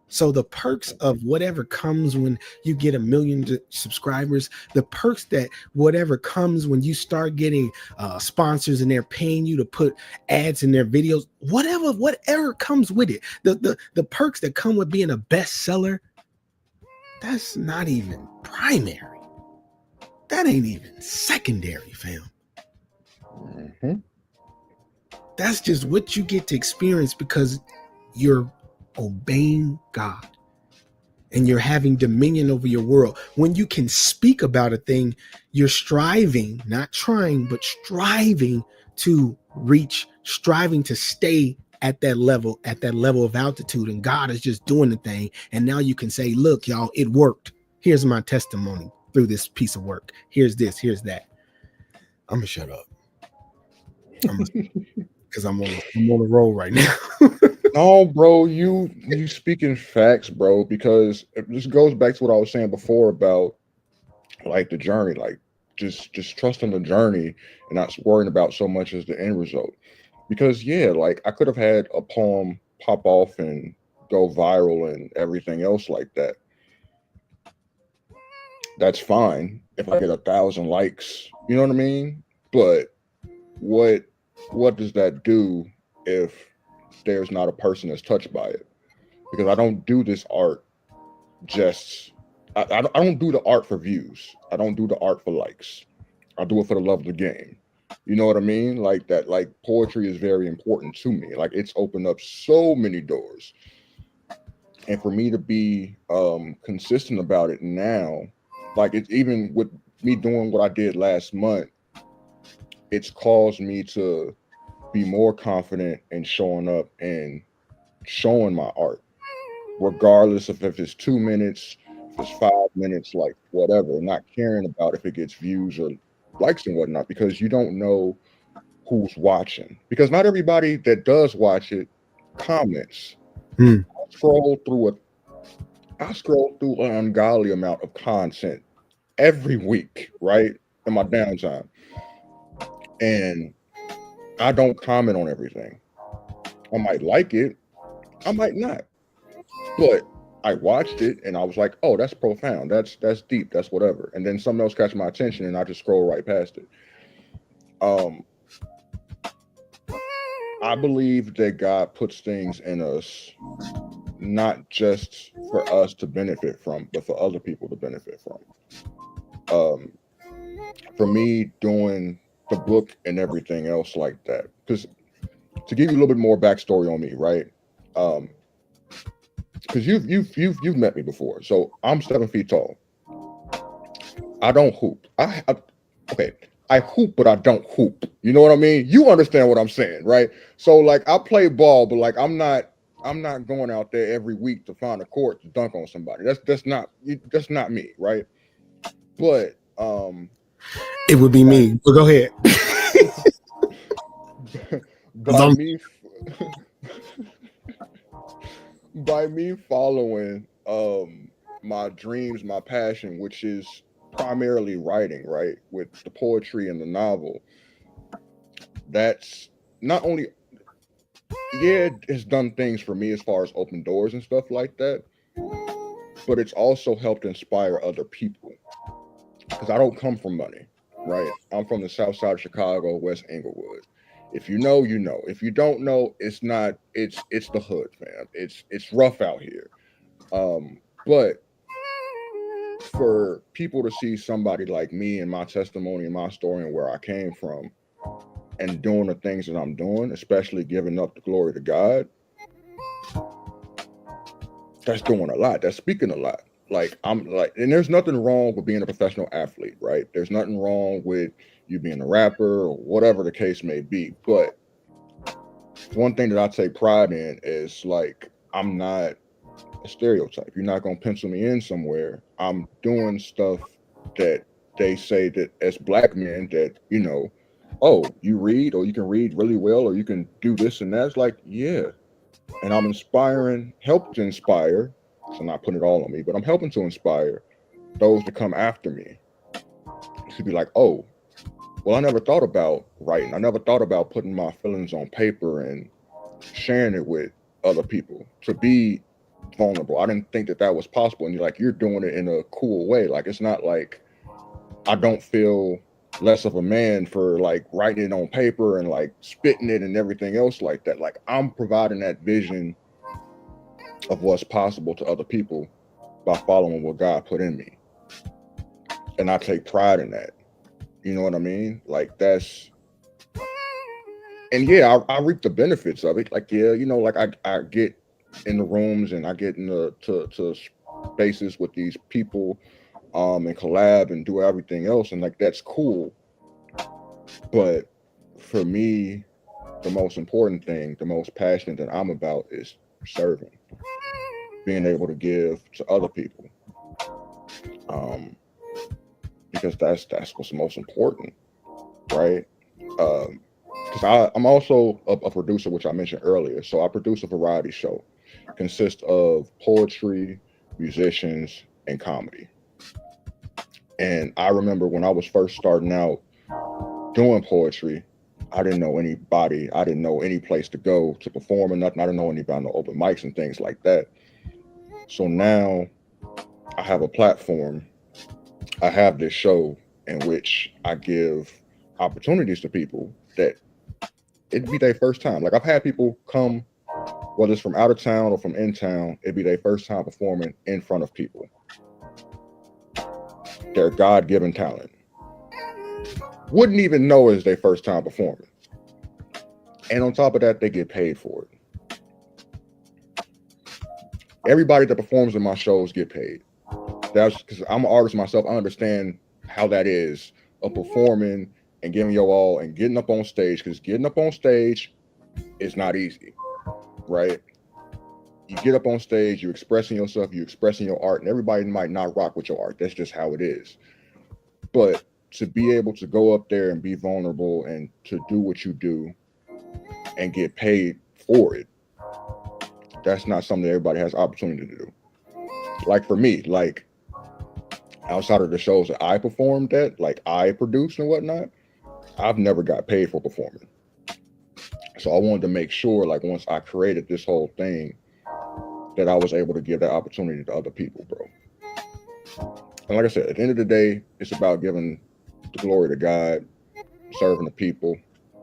So the perks of whatever comes when you get 1 million subscribers, the perks that whatever comes when you start getting sponsors and they're paying you to put ads in their videos, whatever comes with it, the perks that come with being a bestseller, that's not even primary. That ain't even secondary, fam. Mm-hmm. That's just what you get to experience because you're obeying God and you're having dominion over your world. When you can speak about a thing, you're striving, not trying, but striving to reach, striving to stay at that level of altitude. And God is just doing the thing. And now you can say, look, y'all, it worked. Here's my testimony through this piece of work. Here's this, here's that. I'm gonna shut up. Because I'm on the roll right now. No, bro, you speaking facts, bro, because this goes back to what I was saying before about like the journey, like just trusting the journey and not worrying about so much as the end result. Because yeah, like I could have had a poem pop off and go viral and everything else like that. That's fine if I get 1,000 likes, you know what I mean? But what does that do if there's not a person that's touched by it? Because I don't do this art just I don't do the art for views. I don't do the art for likes. I do it for the love of the game. You know what I mean? Like that, like poetry is very important to me. Like it's opened up so many doors. And for me to be consistent about it now, like it's even with me doing what I did last month, it's caused me to be more confident in showing up and showing my art, regardless of if it's 2 minutes, if it's 5 minutes, like whatever, not caring about if it gets views or likes and whatnot, because you don't know who's watching. Because not everybody that does watch it comments. I scroll through an ungodly amount of content every week, right? In my downtime. And I don't comment on everything. I might like it, I might not. But I watched it and I was like, oh, that's profound. That's deep. That's whatever. And then something else catch my attention and I just scroll right past it. I believe that God puts things in us not just for us to benefit from, but for other people to benefit from. For me, doing the book and everything else like that, because to give you a little bit more backstory on me, right? because you've met me before. So I'm 7 feet tall. I don't hoop. Okay. I hoop, but I don't hoop. You know what I mean? You understand what I'm saying, right? So like I play ball, but like I'm not going out there every week to find a court to dunk on somebody. That's not me, right? But it would be me. But go ahead. by me following my dreams, my passion, which is primarily writing, right? With the poetry and the novel. That's not only it's done things for me as far as open doors and stuff like that, but it's also helped inspire other people. Because I don't come from money, right? I'm from the south side of Chicago, West Inglewood. If you know, you know. If you don't know, it's the hood, fam. It's rough out here. But for people to see somebody like me and my testimony and my story and where I came from and doing the things that I'm doing, especially giving up the glory to God, that's doing a lot. That's speaking a lot. Like and there's nothing wrong with being a professional athlete, right? There's nothing wrong with you being a rapper or whatever the case may be. But one thing that I take pride in is like, I'm not a stereotype. You're not going to pencil me in somewhere. I'm doing stuff that they say that as Black men that, you know, oh, you read, or you can read really well, or you can do this and that. It's like, yeah. And I'm help to inspire. So I'm not putting it all on me, but I'm helping to inspire those to come after me to be like, oh, well, I never thought about writing. I never thought about putting my feelings on paper and sharing it with other people, to be vulnerable. I didn't think that was possible. And you're doing it in a cool way. Like, it's not like I don't feel less of a man for like writing it on paper and like spitting it and everything else like that. Like, I'm providing that vision of what's possible to other people by following what God put in me. And I take pride in that. You know what I mean? Like, that's, and yeah, I reap the benefits of it. Like, yeah, you know, like I get in the rooms and I get into to spaces with these people and collab and do everything else, and like, that's cool. But for me, the most important thing, the most passionate that I'm about is serving, being able to give to other people, because that's what's most important, right? Because I'm also a producer, which I mentioned earlier. So I produce a variety show, consists of poetry, musicians, and comedy. And I remember when I was first starting out doing poetry, I didn't know anybody. I didn't know any place to go to perform or nothing. I didn't know anybody, no open mics and things like that. So now I have a platform. I have this show in which I give opportunities to people that it'd be their first time. Like, I've had people come, whether it's from out of town or from in town, it'd be their first time performing in front of people. Their God-given talent. Wouldn't even know it's their first time performing. And on top of that, they get paid for it. Everybody that performs in my shows get paid. That's because I'm an artist myself. I understand how that is, of performing and giving your all and getting up on stage, because getting up on stage is not easy, right? You get up on stage, you're expressing yourself, you're expressing your art, and everybody might not rock with your art. That's just how it is. But to be able to go up there and be vulnerable and to do what you do and get paid for it, that's not something that everybody has opportunity to do. Like, for me, like, outside of the shows that I performed at, like I produced and whatnot, I've never got paid for performing. So I wanted to make sure, like, once I created this whole thing, that I was able to give that opportunity to other people, bro. And like I said, at the end of the day, it's about giving the glory to God, serving the people,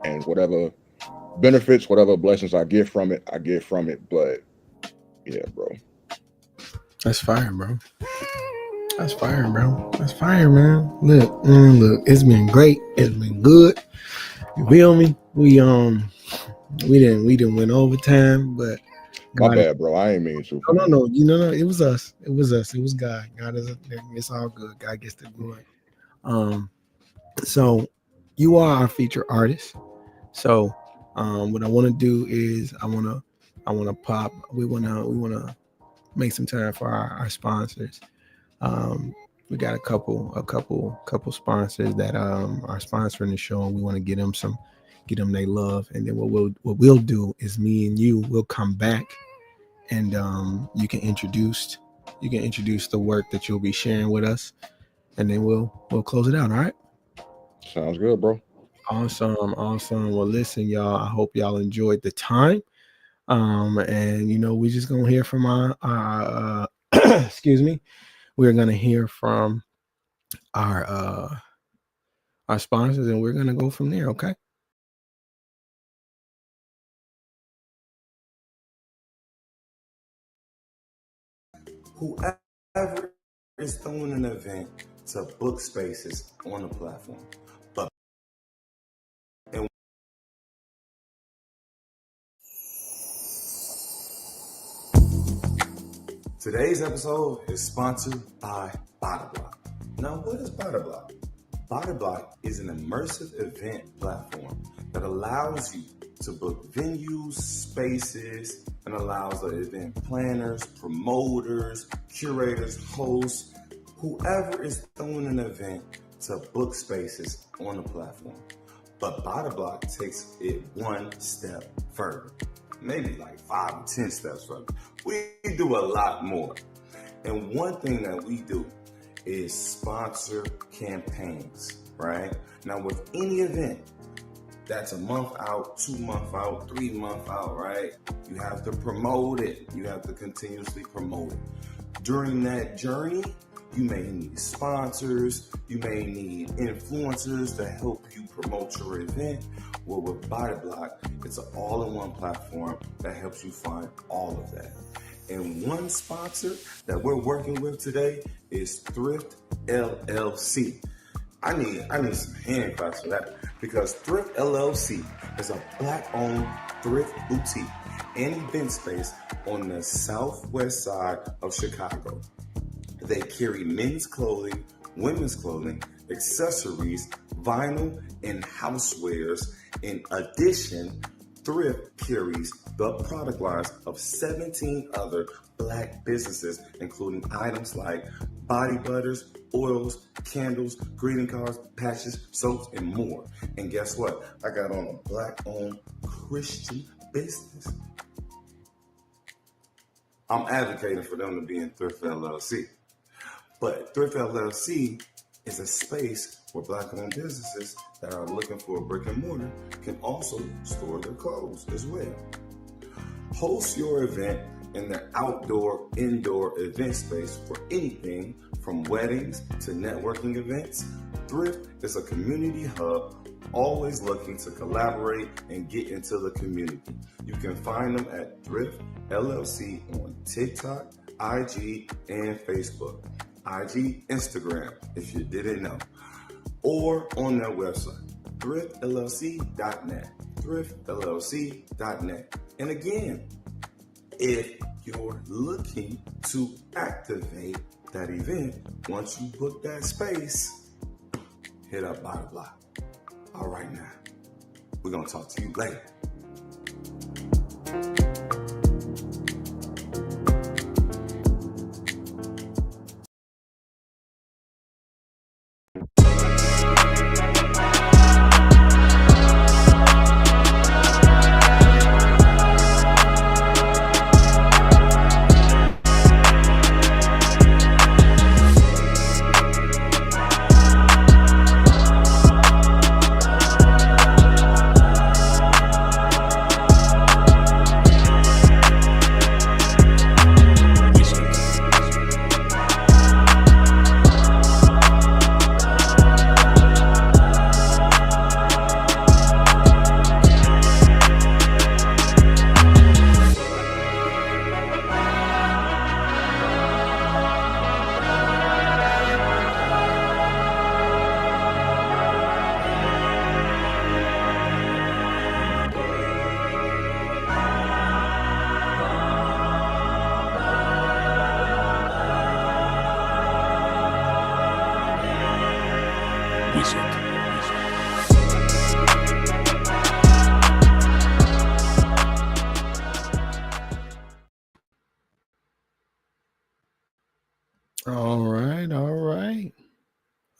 and whatever benefits, whatever blessings I get from it, I get from it. But yeah, bro. That's fire, bro. That's fire, bro. That's fire, man. Look, it's been great. It's been good. You feel me? We didn't win overtime, but My God bad, bro. I ain't mean to. no. No. It was us. It was us. It was God. God is. It's all good. God gets the glory. So you are our featured artist. So what I want to do is I want to pop. We want to make some time for our sponsors. We got a couple sponsors that are sponsoring the show, and we want to get them their love. And then what we'll do is me and you will come back, and you can introduce the work that you'll be sharing with us, and then we'll close it out. All right. Sounds good, bro. Awesome. Well, listen, y'all. I hope y'all enjoyed the time. And we're just gonna hear from our excuse me. We're gonna hear from our sponsors, and we're gonna go from there. Okay. Whoever is throwing an event to book spaces on the platform, but today's episode is sponsored by Bidabloc. Now, what is Bidabloc? Bidabloc is an immersive event platform that allows you to book venues, spaces, and allows the event planners, promoters, curators, hosts, whoever is throwing an event to book spaces on the platform. But Bidabloc takes it one step further, maybe like 5 or 10 steps further. We do a lot more. And one thing that we do is sponsor campaigns, right? Now with any event that's a month out, 2 months out, 3 months out, right? You have to promote it. You have to continuously promote it. During that journey, you may need sponsors, you may need influencers to help you promote your event. Well, with Bidabloc, it's an all-in-one platform that helps you find all of that. And one sponsor that we're working with today is Thrift LLC. I need some hand claps for that, because Thrift LLC is a Black-owned thrift boutique and event space on the southwest side of Chicago. They carry men's clothing, women's clothing, accessories, vinyl, and housewares. In addition, Thrift carries the product lines of 17 other Black businesses, including items like body butters, oils, candles, greeting cards, patches, soaps, and more. And guess what? I got on a Black-owned Christian business. I'm advocating for them to be in Thrift LLC. But Thrift LLC is a space where Black-owned businesses that are looking for a brick and mortar can also store their clothes as well. Host your event in their indoor event space for anything from weddings to networking events. Thrift is a community hub, always looking to collaborate and get into the community. You can find them at Thrift LLC on TikTok, IG, and Facebook. IG, Instagram, if you didn't know, or on their website, thriftllc.net, thriftllc.net. And again, if you're looking to activate that event, once you book that space, hit up Bidabloc. All right, now, we're going to talk to you later.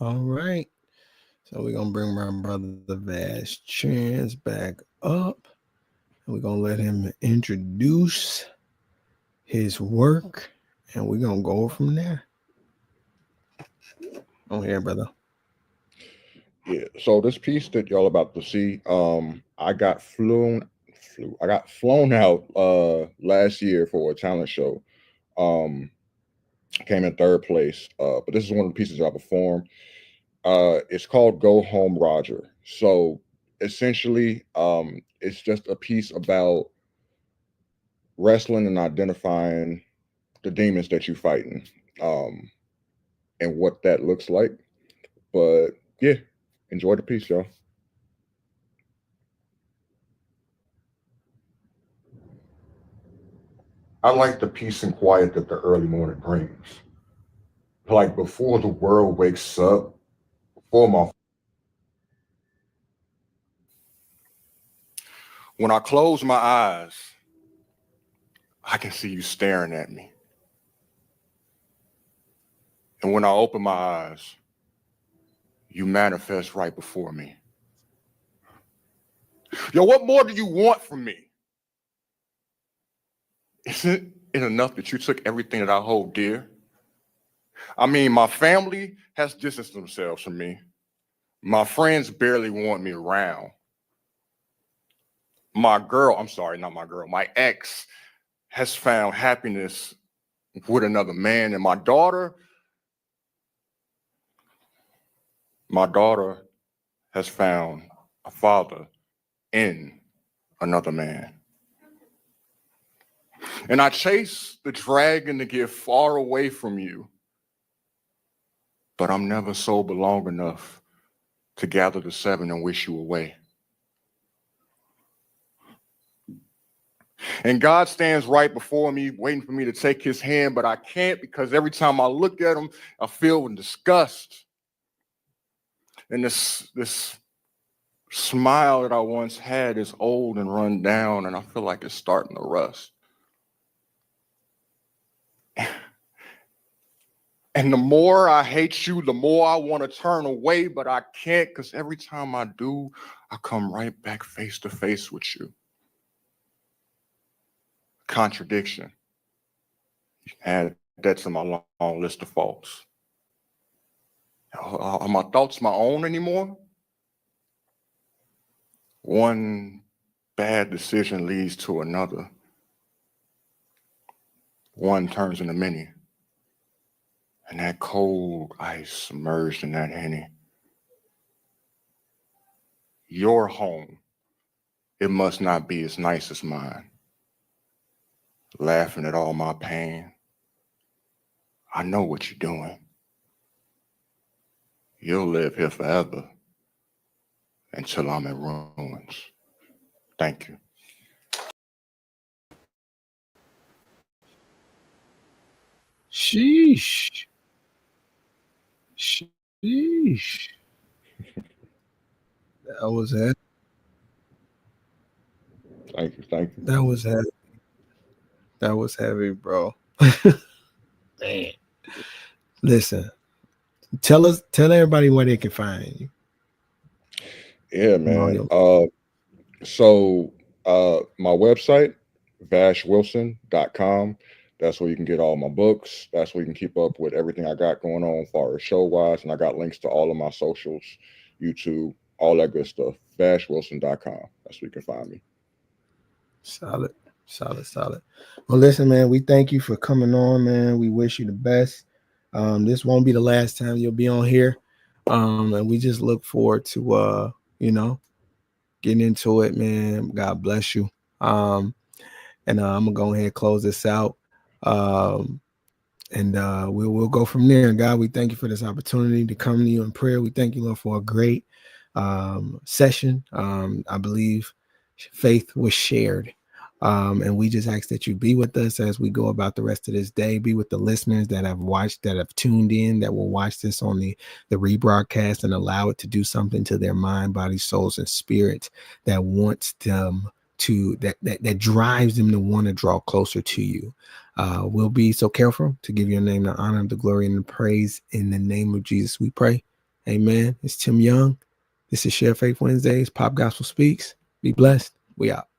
All right. So we're gonna bring my brother Vash Chance back up, and we're gonna let him introduce his work, and we're gonna go from there. Oh, here, brother. Yeah. So this piece that y'all about to see, I got flown out last year for a talent show. Came in third place. But this is one of the pieces I performed. It's called Go Home Roger. So essentially, it's just a piece about wrestling and identifying the demons that you're fighting, and what that looks like. But yeah, enjoy the piece, y'all. I like the peace and quiet that the early morning brings. Like before the world wakes up, when I close my eyes, I can see you staring at me. And when I open my eyes, you manifest right before me. Yo, what more do you want from me? Isn't it enough that you took everything that I hold dear? I mean, my family has distanced themselves from me. My friends barely want me around. My ex has found happiness with another man, and my daughter has found a father in another man. And I chase the dragon to get far away from you, but I'm never sober long enough to gather the seven and wish you away. And God stands right before me, waiting for me to take his hand, but I can't, because every time I look at him, I feel disgust. And this smile that I once had is old and run down, and I feel like it's starting to rust. And the more I hate you, the more I want to turn away, but I can't, because every time I do, I come right back face to face with you. Contradiction. Add that to my long list of faults. Are my thoughts my own anymore? One bad decision leads to another. One turns into many. And that cold ice submerged in that Henny. Your home, it must not be as nice as mine. Laughing at all my pain. I know what you're doing. You'll live here forever until I'm in ruins. Thank you. Sheesh. Sheesh. That was it. Thank you. That was heavy. That was heavy, bro. Man. Listen, tell everybody where they can find you. Yeah, man. So my website, vashwilson.com. That's where you can get all my books. That's where you can keep up with everything I got going on as far as show-wise. And I got links to all of my socials, YouTube, all that good stuff. vashwilson.com. That's where you can find me. Solid. Well, listen, man, we thank you for coming on, man. We wish you the best. This won't be the last time you'll be on here. And we just look forward to getting into it, man. God bless you. And I'm gonna go ahead and close this out. And we'll go from there. God, we thank you for this opportunity to come to you in prayer. We thank you, Lord, for a great session. I believe faith was shared. And we just ask that you be with us as we go about the rest of this day. Be with the listeners that have watched, that have tuned in, that will watch this on the rebroadcast, and allow it to do something to their mind, body, souls, and spirits that wants them to, that drives them to want to draw closer to you. We'll be so careful to give your name the honor, the glory, and the praise. In the name of Jesus, we pray. Amen. It's Tim Young. This is Share Faith Wednesdays. Pop Gospel Speaks. Be blessed. We out.